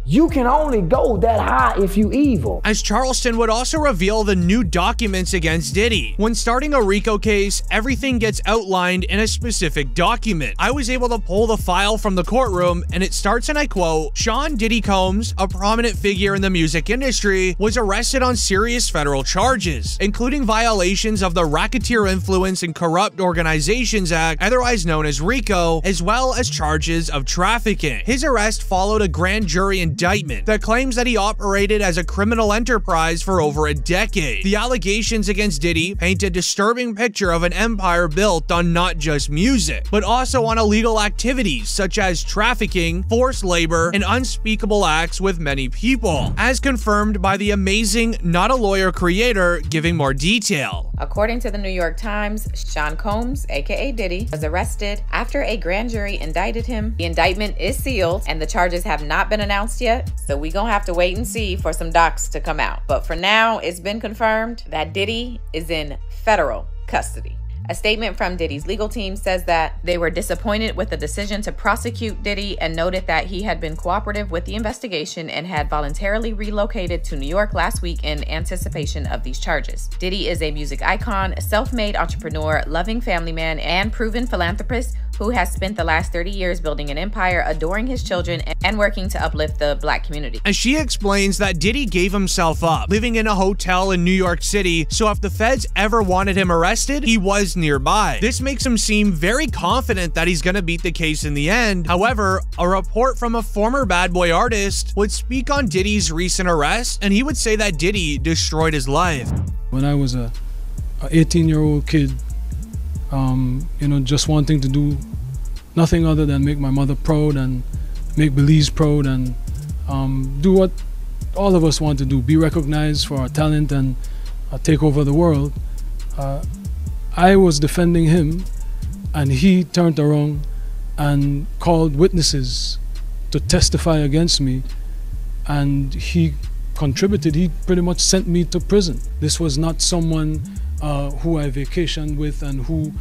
You can only go that high if you evil. As Charleston would also reveal the new documents against Diddy. When starting a RICO case, everything gets outlined in a specific document. I was able to pull the file from the courtroom, and it starts, and I quote, Sean Diddy Combs, a prominent figure in the music industry, was arrested on serious federal charges, including violations of the Racketeer Influence and Corrupt Organizations Act, otherwise known as RICO, as well as charges of trafficking. His arrest followed a grand jury indictment that claims that he operated as a criminal enterprise for over a decade. The allegations against Diddy paint a disturbing picture of an empire built on not just music, but also on illegal activities such as trafficking, forced labor, and unspeakable acts with many people, as confirmed by the amazing Not a Lawyer creator giving more detail. According to the New York Times, Sean Combs, aka Diddy, was arrested after a grand jury indicted him. The indictment is sealed and the charges have not been announced yet, so we gonna have to wait and see for some docs to come out. But for now, it's been confirmed that Diddy is in federal custody. A statement from Diddy's legal team says that they were disappointed with the decision to prosecute Diddy and noted that he had been cooperative with the investigation and had voluntarily relocated to New York last week in anticipation of these charges. Diddy is a music icon, self-made entrepreneur, loving family man, and proven philanthropist who has spent the last 30 years building an empire, adoring his children, and working to uplift the Black community. And she explains that Diddy gave himself up, living in a hotel in New York City, so if the feds ever wanted him arrested, he was nearby. This makes him seem very confident that he's gonna beat the case in the end. However, a report from a former Bad Boy artist would speak on Diddy's recent arrest, and he would say that Diddy destroyed his life. When I was a 18-year-old kid, you know, just wanting to do nothing other than make my mother proud and make Belize proud and do what all of us want to do, be recognized for our talent and take over the world. I was defending him and he turned around and called witnesses to testify against me, and he contributed. He pretty much sent me to prison. This was not someone who I vacationed with and who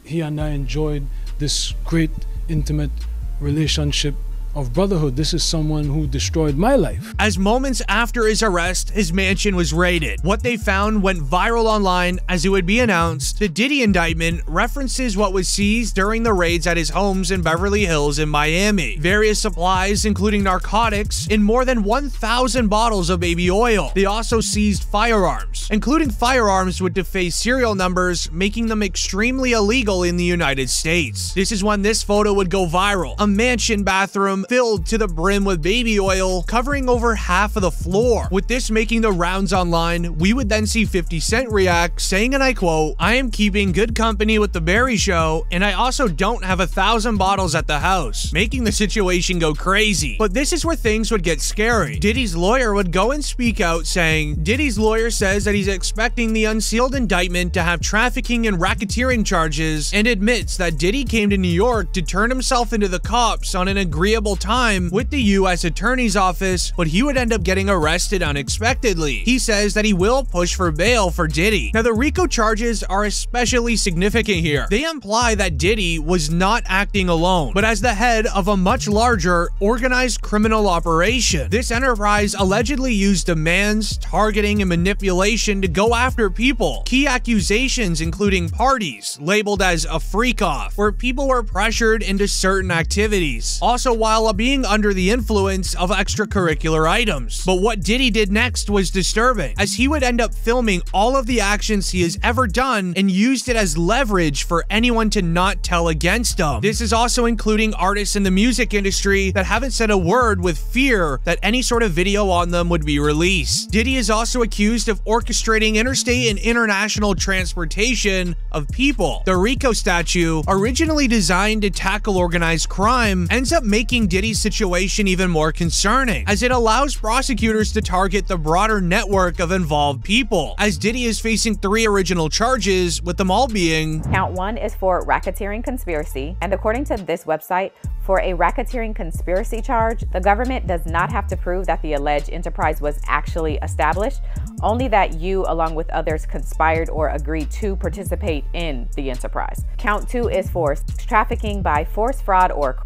he and I enjoyed this great intimate relationship of brotherhood. This is someone who destroyed my life. As moments after his arrest, his mansion was raided. What they found went viral online as it would be announced. The Diddy indictment references what was seized during the raids at his homes in Beverly Hills in Miami. Various supplies, including narcotics, and more than 1,000 bottles of baby oil. They also seized firearms, including firearms with defaced serial numbers, making them extremely illegal in the United States. This is when this photo would go viral. A mansion bathroom filled to the brim with baby oil, covering over half of the floor. With this making the rounds online, we would then see 50 Cent react, saying, and I quote, "I am keeping good company with the Barry Show, and I also don't have 1,000 bottles at the house," making the situation go crazy. But this is where things would get scary. Diddy's lawyer would go and speak out, saying, Diddy's lawyer says that he's expecting the unsealed indictment to have trafficking and racketeering charges, and admits that Diddy came to New York to turn himself into the cops on an agreeable time with the U.S. Attorney's Office, but he would end up getting arrested unexpectedly. He says that he will push for bail for Diddy. Now, the RICO charges are especially significant here. They imply that Diddy was not acting alone, but as the head of a much larger, organized criminal operation. This enterprise allegedly used demands, targeting, and manipulation to go after people. Key accusations including parties labeled as a freak-off, where people were pressured into certain activities. Also, while being under the influence of extracurricular items. But what Diddy did next was disturbing, as he would end up filming all of the actions he has ever done and used it as leverage for anyone to not tell against him. This is also including artists in the music industry that haven't said a word, with fear that any sort of video on them would be released. Diddy is also accused of orchestrating interstate and international transportation of people. The RICO statute, originally designed to tackle organized crime, ends up making Diddy's situation even more concerning, as it allows prosecutors to target the broader network of involved people, as Diddy is facing 3 original charges, with them all being: Count 1 is for racketeering conspiracy, and according to this website, for a racketeering conspiracy charge, the government does not have to prove that the alleged enterprise was actually established, only that you, along with others, conspired or agreed to participate in the enterprise. Count 2 is for trafficking by force, fraud, or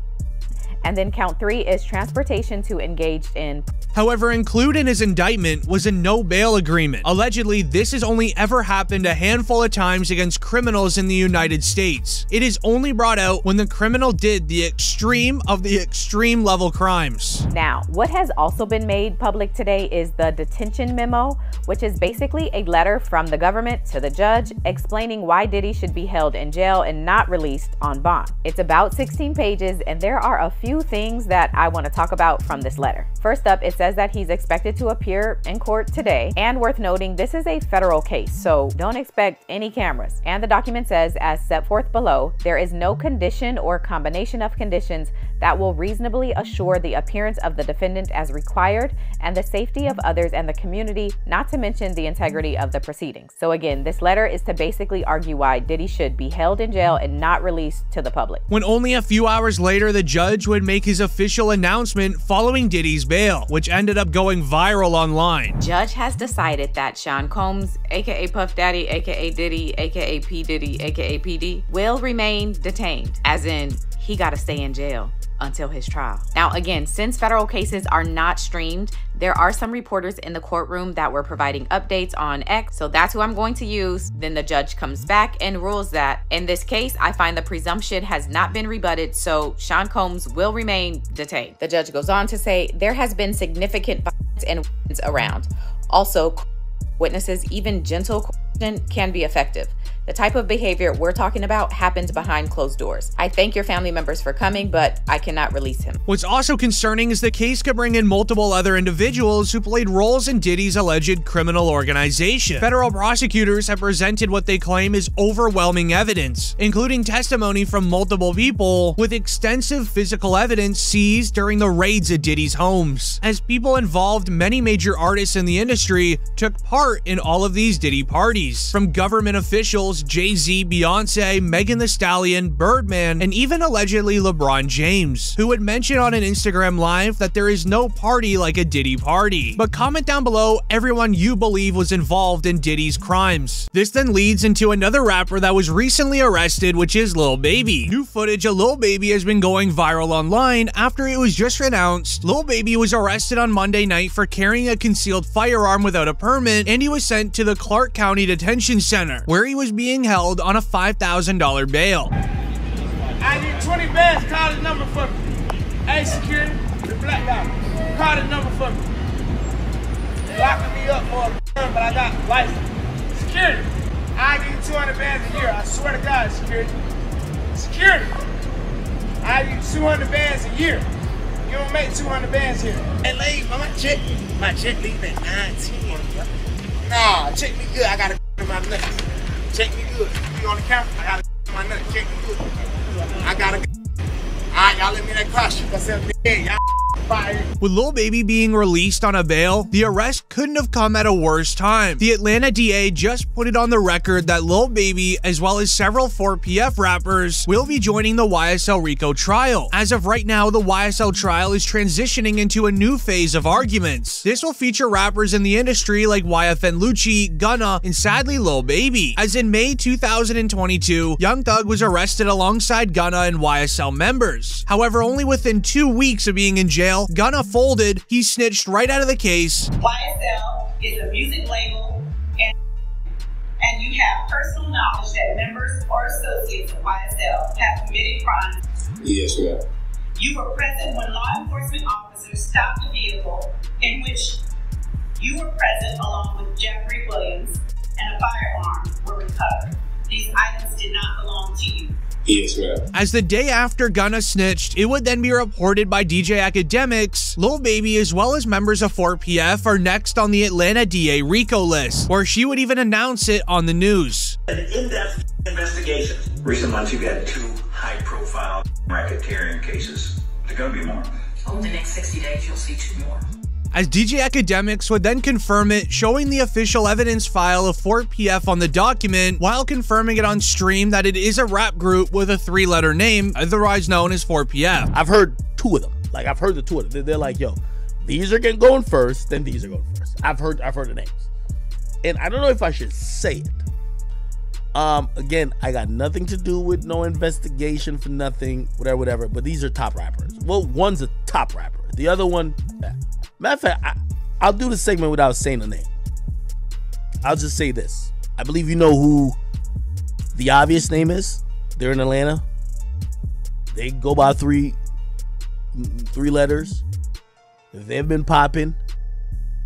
and then count 3 is transportation to engage in. However, included in his indictment was a no bail agreement. Allegedly, this has only ever happened a handful of times against criminals in the United States. It is only brought out when the criminal did the extreme of the extreme level crimes. Now, what has also been made public today is the detention memo, which is basically a letter from the government to the judge explaining why Diddy should be held in jail and not released on bond. It's about 16 pages, and there are a few things that I want to talk about from this letter. First up, it says that he's expected to appear in court today, and worth noting, this is a federal case, so don't expect any cameras. And the document says, as set forth below, there is no condition or combination of conditions that will reasonably assure the appearance of the defendant as required and the safety of others and the community, not to mention the integrity of the proceedings. So again, this letter is to basically argue why Diddy should be held in jail and not released to the public. When only a few hours later, the judge would make his official announcement following Diddy's bail, which ended up going viral online. Judge has decided that Sean Combs, aka Puff Daddy, aka Diddy, aka P. Diddy, aka PD, will remain detained, as in he gotta stay in jail until his trial. Now again, since federal cases are not streamed, there are some reporters in the courtroom that were providing updates on X, so that's who I'm going to use. Then the judge comes back and rules that, in this case, I find the presumption has not been rebutted, so Sean Combs will remain detained. The judge goes on to say, there has been significant violence and weapons around. Also, witnesses, even gentle coercion can be effective. The type of behavior we're talking about happens behind closed doors. I thank your family members for coming, but I cannot release him. What's also concerning is the case could bring in multiple other individuals who played roles in Diddy's alleged criminal organization. Federal prosecutors have presented what they claim is overwhelming evidence, including testimony from multiple people, with extensive physical evidence seized during the raids at Diddy's homes. As people involved, many major artists in the industry took part in all of these Diddy parties, from government officials, Jay-Z, Beyonce, Megan Thee Stallion, Birdman, and even allegedly LeBron James, who would mention on an Instagram live that there is no party like a Diddy party. But comment down below everyone you believe was involved in Diddy's crimes. This then leads into another rapper that was recently arrested, which is Lil Baby. New footage of Lil Baby has been going viral online after it was just announced Lil Baby was arrested on Monday night for carrying a concealed firearm without a permit, and he was sent to the Clark County Detention Center, where he was being held on a $5,000 bail. I need 20 bands, call the number for me. Hey, security, the black guy, call the number for me. Locking me up for a but I got license. Security, I give you 200 bands a year, I swear to God, security. Security, I give you 200 bands a year. You don't make 200 bands here. Hey, lady, my check leave at 9:10. Nah, check me good, I gotta my nuts. Check me good. You on the camera? I gotta my nuts. Check me good. I gotta. Alright, y'all let me in that car. Shoot myself in the head. Y'all fire. With Lil Baby being released on a bail, the arrest couldn't have come at a worse time. The Atlanta DA just put it on the record that Lil Baby, as well as several 4PF rappers, will be joining the YSL RICO trial. As of right now, the YSL trial is transitioning into a new phase of arguments. This will feature rappers in the industry like YFN Lucci, Gunna, and sadly Lil Baby. As in May 2022, Young Thug was arrested alongside Gunna and YSL members. However, only within 2 weeks of being in jail, Gunna folded. He snitched right out of the case. YSL is a music label, and you have personal knowledge that members or associates of YSL have committed crimes. Yes, ma'am. You were present when law enforcement officers stopped the vehicle in which you were present along with Jeffrey Williams, and a firearm were recovered. These items did not belong to you. Yes, ma'am. As the day after Gunna snitched, it would then be reported by DJ Academics, Lil Baby as well as members of 4PF are next on the Atlanta DA RICO list, where she would even announce it on the news. An in-depth investigation. Recent months, you've had 2 high-profile racketeering cases. The going to be more. Over the next 60 days, you'll see 2 more. As DJ Academics would then confirm it, showing the official evidence file of Fort PF on the document, while confirming it on stream that it is a rap group with a 3-letter name, otherwise known as Fort PF. I've heard 2 of them. Like, I've heard the 2 of them. They're like, yo, these are going first, then these are going first. I've heard the names. And I don't know if I should say it. Again, I got nothing to do with no investigation for nothing, whatever, but these are top rappers. Well, one's a top rapper. The other one, matter of fact, I'll do the segment without saying the name. I'll just say this. I believe you know who the obvious name is. They're in Atlanta. They go by 3 letters. They've been popping.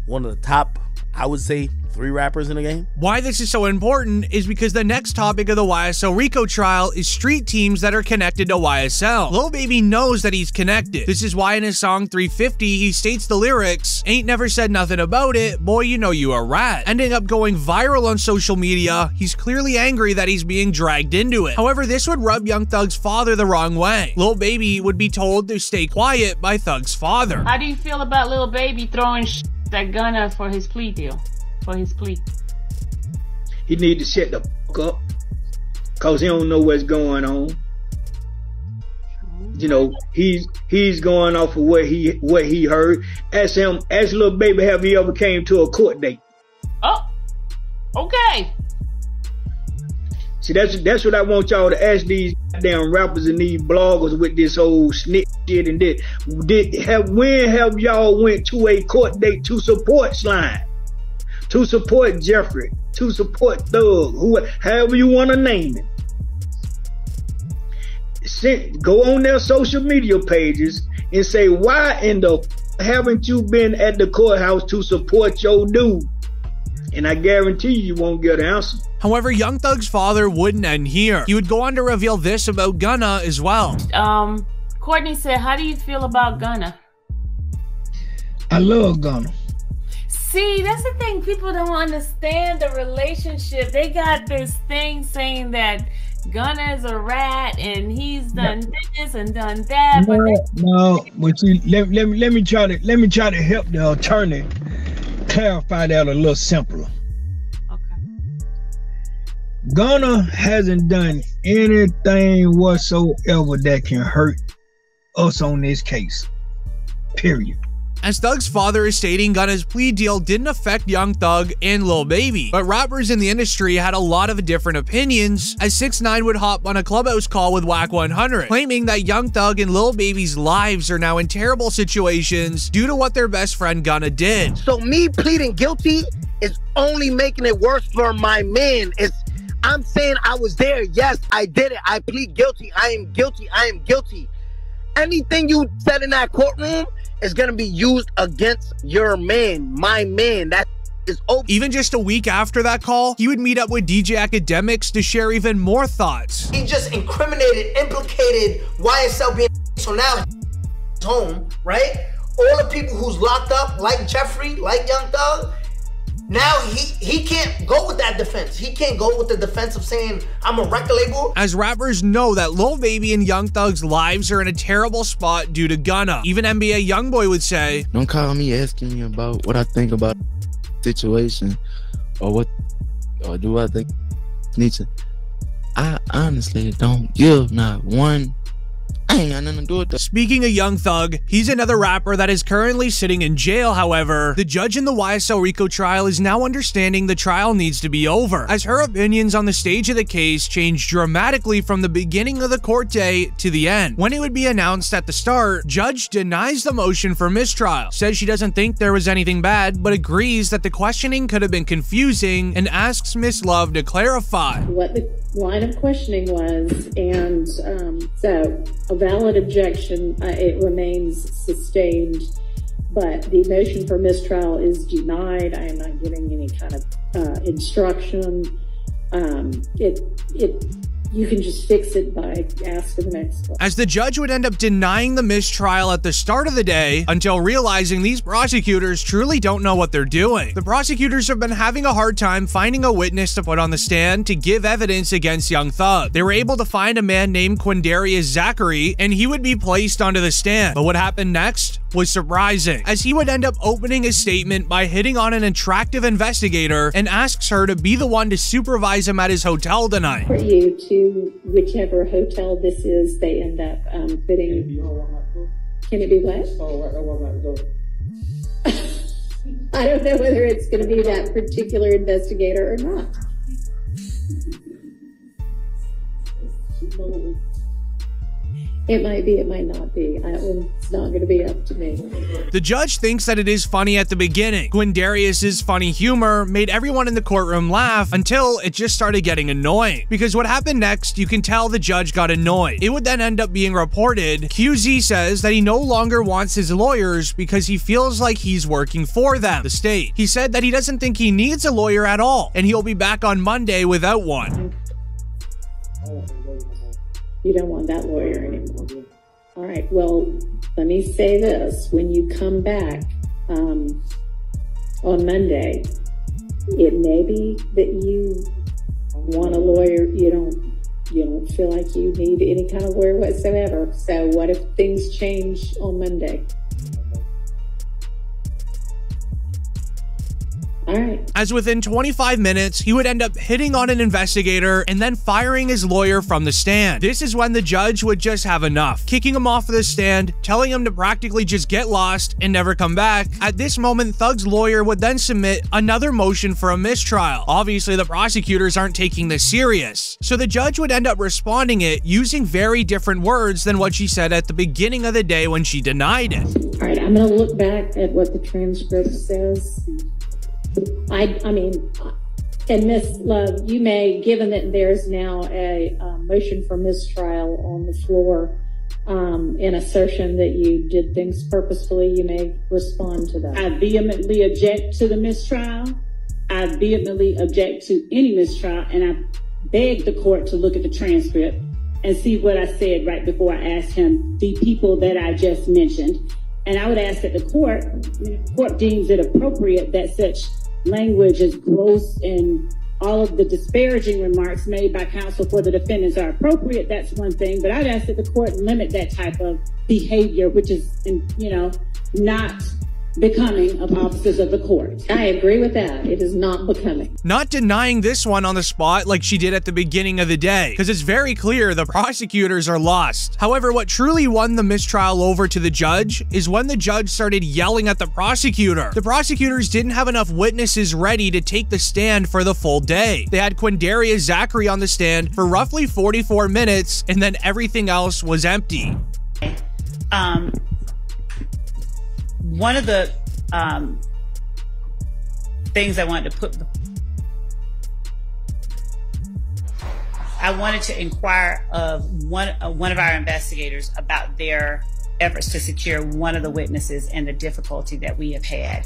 One of the top, I would say, 3 rappers in the game. Why this is so important is because the next topic of the YSL RICO trial is street teams that are connected to YSL. Lil Baby knows that he's connected. This is why in his song 350, he states the lyrics, "Ain't never said nothing about it, boy, you know you a rat." Ending up going viral on social media, he's clearly angry that he's being dragged into it. However, this would rub Young Thug's father the wrong way. Lil Baby would be told to stay quiet by Thug's father. How do you feel about Lil Baby throwing at Gunna for his plea deal? For his plea. He need to shut the fuck up, cause he don't know what's going on. You know, he's going off of what he heard. Ask Lil Baby, have he ever came to a court date? Oh, okay. See, that's what I want y'all to ask these damn rappers and these bloggers with this whole snitch shit and this. When have y'all went to a court date to support Slime? To support Jeffrey, to support Thug, however you want to name it. Go on their social media pages and say, why in the haven't you been at the courthouse to support your dude? And I guarantee you won't get an answer. However, Young Thug's father wouldn't end here. He would go on to reveal this about Gunna as well. Courtney said, how do you feel about Gunna? I love Gunna. See, that's the thing. People don't understand the relationship. They got this thing saying that Gunna is a rat and he's done this and done that. But see, let me try to help the attorney clarify that a little simpler. Okay. Gunna hasn't done anything whatsoever that can hurt us on this case. Period. As Thug's father is stating, Gunna's plea deal didn't affect Young Thug and Lil Baby, but rappers in the industry had a lot of different opinions, as 6ix9ine would hop on a Clubhouse call with Wack 100, claiming that Young Thug and Lil Baby's lives are now in terrible situations due to what their best friend Gunna did. So me pleading guilty is only making it worse for my man. I'm saying I was there. Yes, I did it. I plead guilty. I am guilty. I am guilty. Anything you said in that courtroom is going to be used against your man, my man. That is over. Even just a week after that call, he would meet up with DJ Academics to share even more thoughts. He just implicated YSL being so now he's home, right? All the people who's locked up, like Jeffrey, like Young Thug, now he can't go with that defense. He can't go with the defense of saying, I'm a record label. As rappers know that Lil Baby and Young Thug's lives are in a terrible spot due to Gunna. Even NBA Youngboy would say, don't call me asking me about what I think about the situation or do I think need to. I honestly don't give not one. I ain't got nothing to do with that. Speaking of Young Thug, he's another rapper that is currently sitting in jail. However, the judge in the YSL RICO trial is now understanding the trial needs to be over, as her opinions on the stage of the case changed dramatically from the beginning of the court day to the end. When it would be announced at the start, judge denies the motion for mistrial, says she doesn't think there was anything bad, but agrees that the questioning could have been confusing and asks Miss Love to clarify what the line of questioning was, and so a valid objection, it remains sustained, but the motion for mistrial is denied. I am not giving any kind of instruction. It You can just fix it by asking the next one. As the judge would end up denying the mistrial at the start of the day until realizing these prosecutors truly don't know what they're doing. The prosecutors have been having a hard time finding a witness to put on the stand to give evidence against Young Thug. They were able to find a man named Quindarius Zachary, and he would be placed onto the stand. But what happened next was surprising, as he would end up opening his statement by hitting on an attractive investigator and asks her to be the one to supervise him at his hotel tonight. For you to whichever hotel this is, they end up fitting. Can it be what? I don't know whether it's going to be that particular investigator or not. It might be, it might not be. It's not going to be up to me. The judge thinks that it is funny at the beginning. Quindarius's funny humor made everyone in the courtroom laugh until it just started getting annoying. Because what happened next, you can tell the judge got annoyed. It would then end up being reported. QZ says that he no longer wants his lawyers because he feels like he's working for them, the state. He said that he doesn't think he needs a lawyer at all, and he'll be back on Monday without one. You don't want that lawyer anymore. All right, well, let me say this. When you come back on Monday, it may be that you want a lawyer. You don't feel like you need any kind of lawyer whatsoever. So what if things change on Monday? All right. As within 25 minutes, he would end up hitting on an investigator and then firing his lawyer from the stand. This is when the judge would just have enough, kicking him off of the stand, telling him to practically just get lost and never come back. At this moment, Thug's lawyer would then submit another motion for a mistrial. Obviously, the prosecutors aren't taking this serious, so the judge would end up responding it using very different words than what she said at the beginning of the day when she denied it. All right, I'm going to look back at what the transcript says. I mean, and Ms. Love, you may, given that there's now a motion for mistrial on the floor, in assertion that you did things purposefully, you may respond to that. I vehemently object to the mistrial. I vehemently object to any mistrial, and I beg the court to look at the transcript and see what I said right before I asked him the people that I just mentioned. And I would ask that the court deems it appropriate that such language is gross and all of the disparaging remarks made by counsel for the defendants are appropriate. That's one thing, but I'd ask that the court limit that type of behavior, which is, not becoming of officers of the court. I agree with that. It is not becoming. Not denying this one on the spot like she did at the beginning of the day, because it's very clear the prosecutors are lost. However, what truly won the mistrial over to the judge is when the judge started yelling at the prosecutor. The prosecutors didn't have enough witnesses ready to take the stand for the full day. They had Quindarius Zachary on the stand for roughly 44 minutes, and then everything else was empty. One of the things I wanted to inquire of one of our investigators about their efforts to secure one of the witnesses and the difficulty that we have had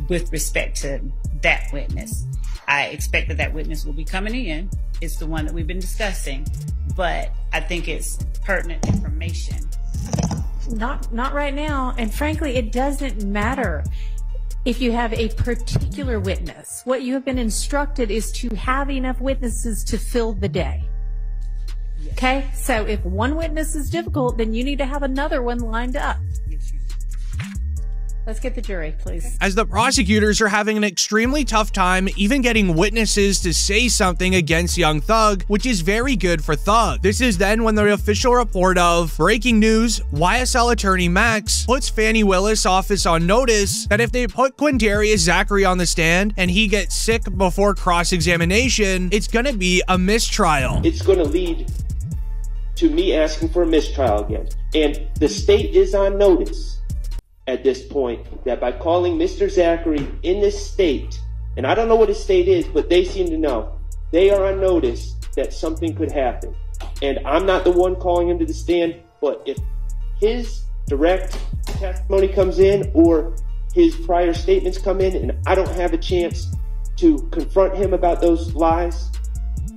with respect to that witness. I expect that witness will be coming in. It's the one that we've been discussing, but I think it's pertinent information. Not right now, and frankly, it doesn't matter if you have a particular witness. What you have been instructed is to have enough witnesses to fill the day. Okay, so if one witness is difficult, then you need to have another one lined up. Let's get the jury, please. As the prosecutors are having an extremely tough time even getting witnesses to say something against Young Thug, which is very good for Thug. This is then when the official report of breaking news, YSL attorney Max puts Fannie Willis' office on notice that if they put Quindarius Zachary on the stand and he gets sick before cross-examination, it's gonna be a mistrial. It's gonna lead to me asking for a mistrial again. And the state is on notice at this point that by calling Mr. Zachary in this state, and I don't know what his state is, but they seem to know, they are on notice that something could happen. And I'm not the one calling him to the stand, but if his direct testimony comes in or his prior statements come in and I don't have a chance to confront him about those lies,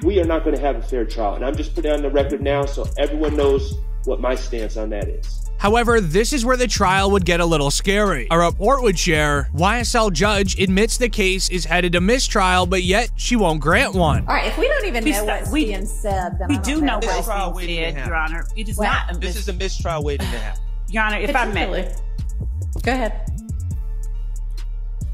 we are not going to have a fair trial. And I'm just putting it on the record now so everyone knows what my stance on that is. However, this is where the trial would get a little scary. A report would share, YSL judge admits the case is headed to mistrial, but yet she won't grant one. All right, if we don't even know what's being said, then we I don't do know what what's being said, Your Honor. It is not. This is a mistrial waiting to happen. Your Honor, if I may. Go ahead.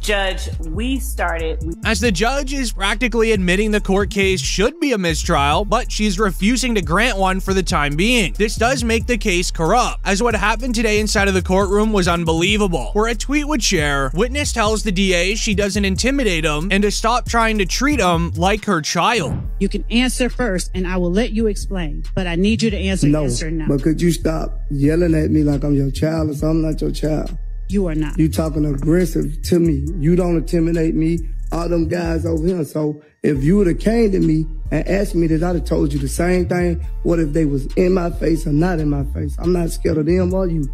Judge, we started. As the judge is practically admitting the court case should be a mistrial, but she's refusing to grant one for the time being. This does make the case corrupt, as what happened today inside of the courtroom was unbelievable. Where a tweet would share, witness tells the DA she doesn't intimidate him and to stop trying to treat him like her child. You can answer first and I will let you explain, but I need you to answer yes or no. But could you stop yelling at me like I'm your child or something? I'm not your child. You are not. You talking aggressive to me. You don't intimidate me. All them guys over here. So if you would have came to me and asked me this, I'd have told you the same thing. What if they was in my face or not in my face? I'm not scared of them or you.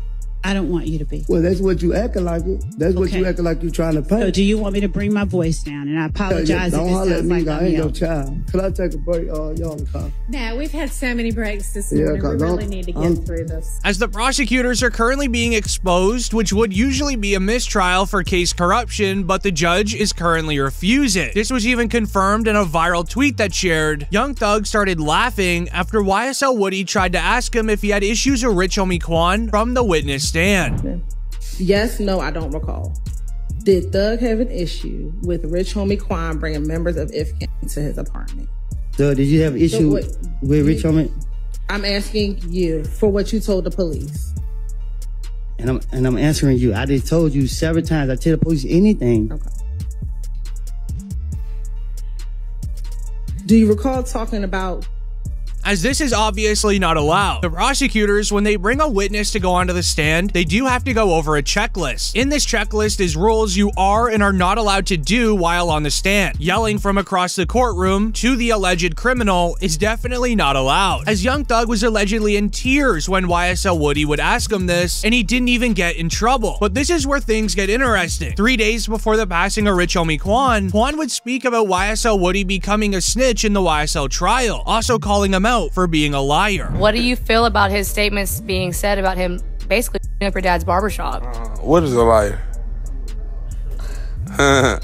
I don't want you to be. Well, that's what you acting like it. That's what you acting like you're trying to paint. So do you want me to bring my voice down? And I apologize if it sounds like I ain't your child. Could I take a break? Y'all in the car. No, we've had so many breaks this morning. We really need to get through this. As the prosecutors are currently being exposed, which would usually be a mistrial for case corruption, but the judge is currently refusing. This was even confirmed in a viral tweet that shared, Young Thug started laughing after YSL Woody tried to ask him if he had issues with Rich Homie Quan from the witness stand. Yes, no, I don't recall. Did Thug have an issue with Rich Homie Quan bringing members of IFCAN to his apartment? So did you have an issue with Rich Homie? I'm asking you for what you told the police. And I'm answering you. I just told you several times. I tell the police anything. Okay. Do you recall talking about... As this is obviously not allowed. The prosecutors, when they bring a witness to go onto the stand, they do have to go over a checklist. In this checklist is rules you are and are not allowed to do while on the stand. Yelling from across the courtroom to the alleged criminal is definitely not allowed. As Young Thug was allegedly in tears when YSL Woody would ask him this, and he didn't even get in trouble. But this is where things get interesting. 3 days before the passing of Rich Homie Quan, Quan would speak about YSL Woody becoming a snitch in the YSL trial, also calling him out for being a liar. What do you feel about his statements being said about him basically up your dad's barbershop? What is a liar? The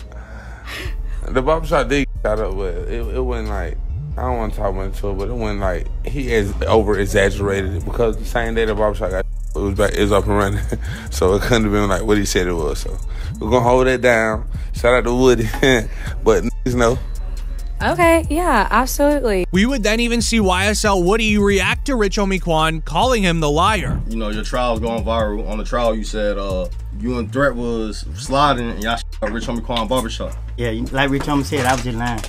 barbershop did got up with it wasn't like, I don't want to talk much to it, but it wasn't like he has over exaggerated it, because the same day the barbershop got it was up and running. So it couldn't have been like what he said it was. So we're gonna hold that down. Shout out to Woody. But niggas know. Okay, yeah, absolutely. We would then even see YSL Woody react to Rich Homie Quan, calling him the liar. You know, your trial's going viral. On the trial, you said you and Threat was sliding and y'all Rich Homie Quan barbershop. Yeah, like Rich Homie said, I was just lying.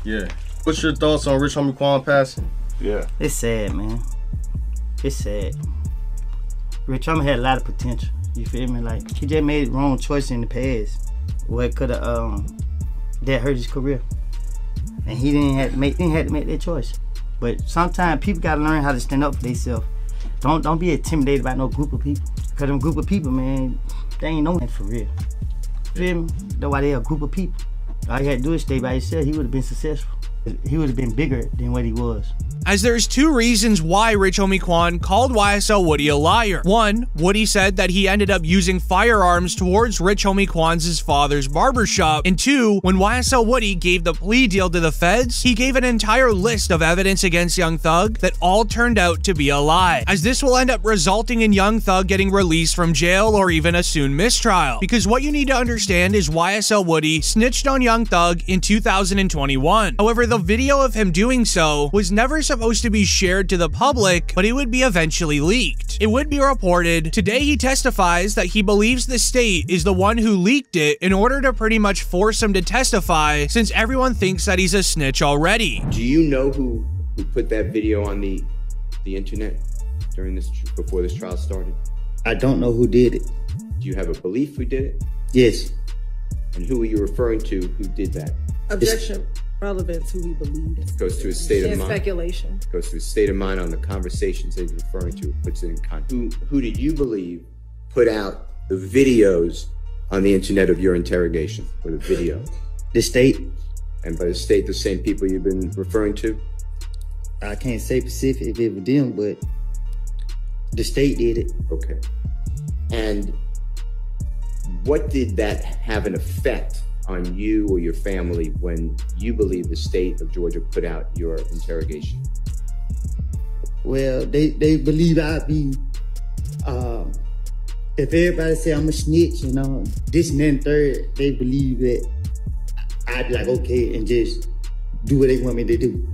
Yeah. What's your thoughts on Rich Homie Quan passing? Yeah. It's sad, man. It's sad. Rich Homie had a lot of potential. You feel me? Like, he just made wrong choices in the past. What could have that hurt his career. And he didn't have to make that choice. But sometimes people gotta learn how to stand up for themselves. Don't be intimidated by no group of people. Cause them group of people, man, they ain't no man for real. Feel me? That's why they a group of people. All you had to do is stay by yourself. He would have been successful. He would have been bigger than what he was. As there's two reasons why Rich Homie Quan called YSL Woody a liar. One, Woody said that he ended up using firearms towards Rich Homie Quan's father's barbershop. And two, when YSL Woody gave the plea deal to the feds, he gave an entire list of evidence against Young Thug that all turned out to be a lie. As this will end up resulting in Young Thug getting released from jail or even a soon mistrial. Because what you need to understand is YSL Woody snitched on Young Thug in 2021. However, the video of him doing so was never supposed to be shared to the public, but it would be eventually leaked. It would be reported. Today he testifies that he believes the state is the one who leaked it in order to pretty much force him to testify, since everyone thinks that he's a snitch already. Do you know who put that video on the internet during this, before this trial started? I don't know who did it. Do you have a belief who did it? Yes. And who are you referring to who did that? Objection. Relevant to who he believed. Goes to his state of mind. Speculation. Goes to his state of mind on the conversations that he's referring to. Puts it in context. Who did you believe put out the videos on the internet of your interrogation, or the video? The state. And by the state, the same people you've been referring to? I can't say specific if it was them, but the state did it. Okay. And what did that have an effect on you or your family when you believe the state of Georgia put out your interrogation? Well, they believe I'd be, if everybody say I'm a snitch, you know, this and then third, they believe that I'd be like, okay, and just do what they want me to do.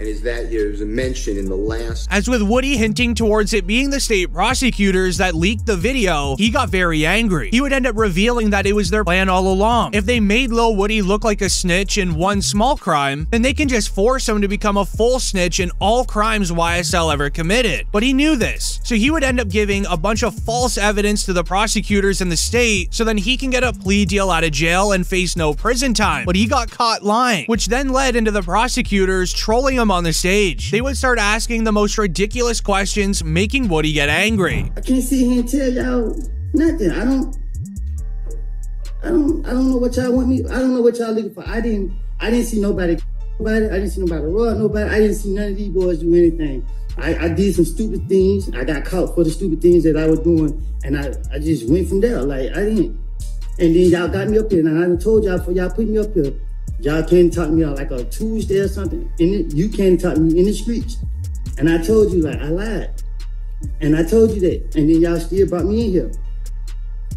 And is that, there's a mention in the last... As with Woody hinting towards it being the state prosecutors that leaked the video, he got very angry. He would end up revealing that it was their plan all along. If they made Lil Woody look like a snitch in one small crime, then they can just force him to become a full snitch in all crimes YSL ever committed. But he knew this, so he would end up giving a bunch of false evidence to the prosecutors in the state so then he can get a plea deal out of jail and face no prison time. But he got caught lying, which then led into the prosecutors trolling him on the stage. They would start asking the most ridiculous questions, making Woody get angry. I can't sit here and tell y'all nothing. I don't know what y'all want me. I don't know what y'all looking for. I didn't see nobody. I didn't see nobody rob nobody. I didn't see none of these boys do anything. I did some stupid things. I got caught for the stupid things that I was doing, and I just went from there. Like I didn't. And then y'all got me up here, and I told y'all before y'all put me up here. Y'all can't talk to me on like a Tuesday or something. You can't talk to me in the streets. And I told you, like, I lied. And I told you that. And then y'all still brought me in here.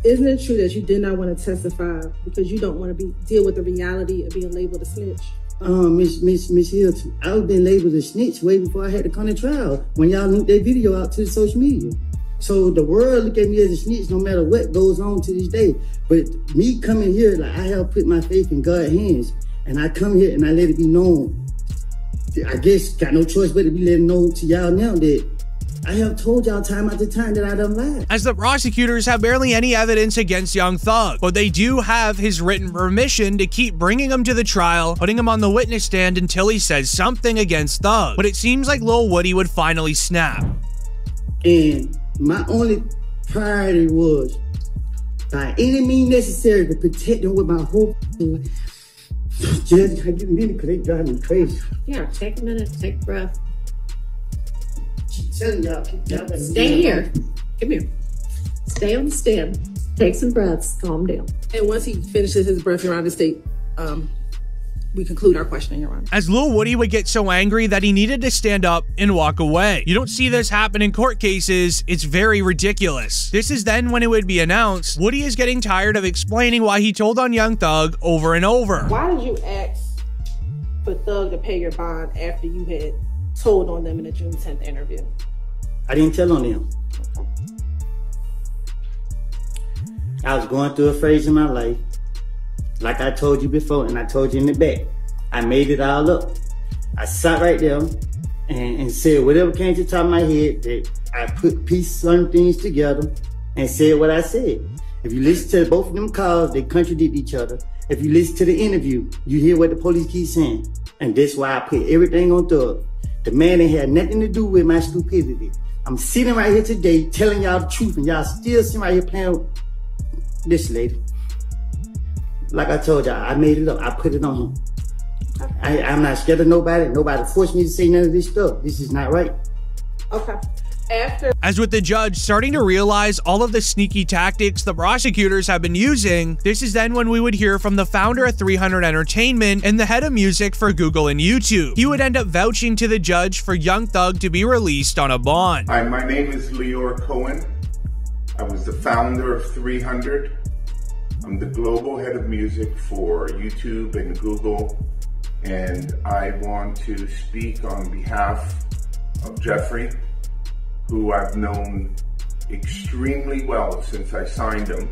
Isn't it true that you did not want to testify because you don't want to deal with the reality of being labeled a snitch? Miss Hilton, I was been labeled a snitch way before I had to come to trial when y'all linked that video out to the social media. So the world look at me as a snitch no matter what goes on to this day. But me coming here, like, I have put my faith in God's hands. And I come here and I let it be known. I guess got no choice but to be letting know to y'all now that I have told y'all time after time that I done lied. As the prosecutors have barely any evidence against Young Thug, but they do have his written permission to keep bringing him to the trial, putting him on the witness stand until he says something against Thug. But it seems like Lil Woody would finally snap. And my only priority was, by any means necessary, to protect him with my whole life. Judge, I get a minute because they drive me crazy. Yeah, take a minute, take a breath. She's telling y'all, stay here. Come here. Stay on the stand. Take some breaths. Calm down. And once he finishes his breath around the state, we conclude our questioning, Your Honor. As Lil Woody would get so angry that he needed to stand up and walk away. You don't see this happen in court cases. It's very ridiculous. This is then when it would be announced, Woody is getting tired of explaining why he told on Young Thug over and over. Why did you ask for Thug to pay your bond after you had told on them in the June 10th interview? I didn't tell on them. I was going through a phase in my life. Like I told you before, and I told you in the back, I made it all up. I sat right there and said whatever came to the top of my head, that I put certain things together and said what I said. If you listen to both of them calls, they contradict each other. If you listen to the interview, you hear what the police keep saying. And that's why I put everything on Thug. The man ain't had nothing to do with my stupidity. I'm sitting right here today telling y'all the truth, and y'all still sitting right here playing with this lady. Like I told y'all, I made it up. I put it on him. I'm not scared of nobody. Nobody forced me to say none of this stuff. This is not right. Okay. As with the judge starting to realize all of the sneaky tactics the prosecutors have been using, this is then when we would hear from the founder of 300 Entertainment and the head of music for Google and YouTube. He would end up vouching to the judge for Young Thug to be released on a bond. Hi, my name is Leor Cohen. I was the founder of 300. I'm the global head of music for YouTube and Google, and I want to speak on behalf of Jeffrey, who I've known extremely well since I signed him.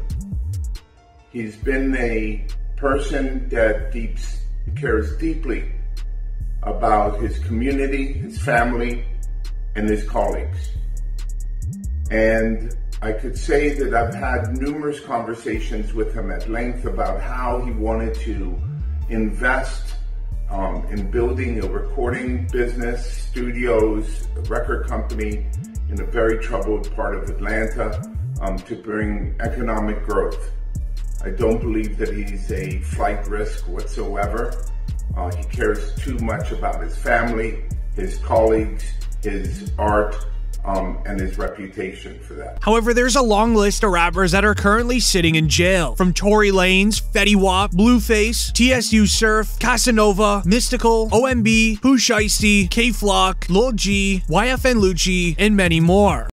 He's been a person that cares deeply about his community, his family, and his colleagues. And I could say that I've had numerous conversations with him at length about how he wanted to invest in building a recording business, studios, a record company in a very troubled part of Atlanta to bring economic growth. I don't believe that he's a flight risk whatsoever. He cares too much about his family, his colleagues, his art, and his reputation for that. However, there's a long list of rappers that are currently sitting in jail. From Tory Lanez, Fetty Wap, Blueface, TSU Surf, Casanova, Mystical, OMB, Pooh Shiesty, K-Flock, Lil G, YFN Lucci, and many more.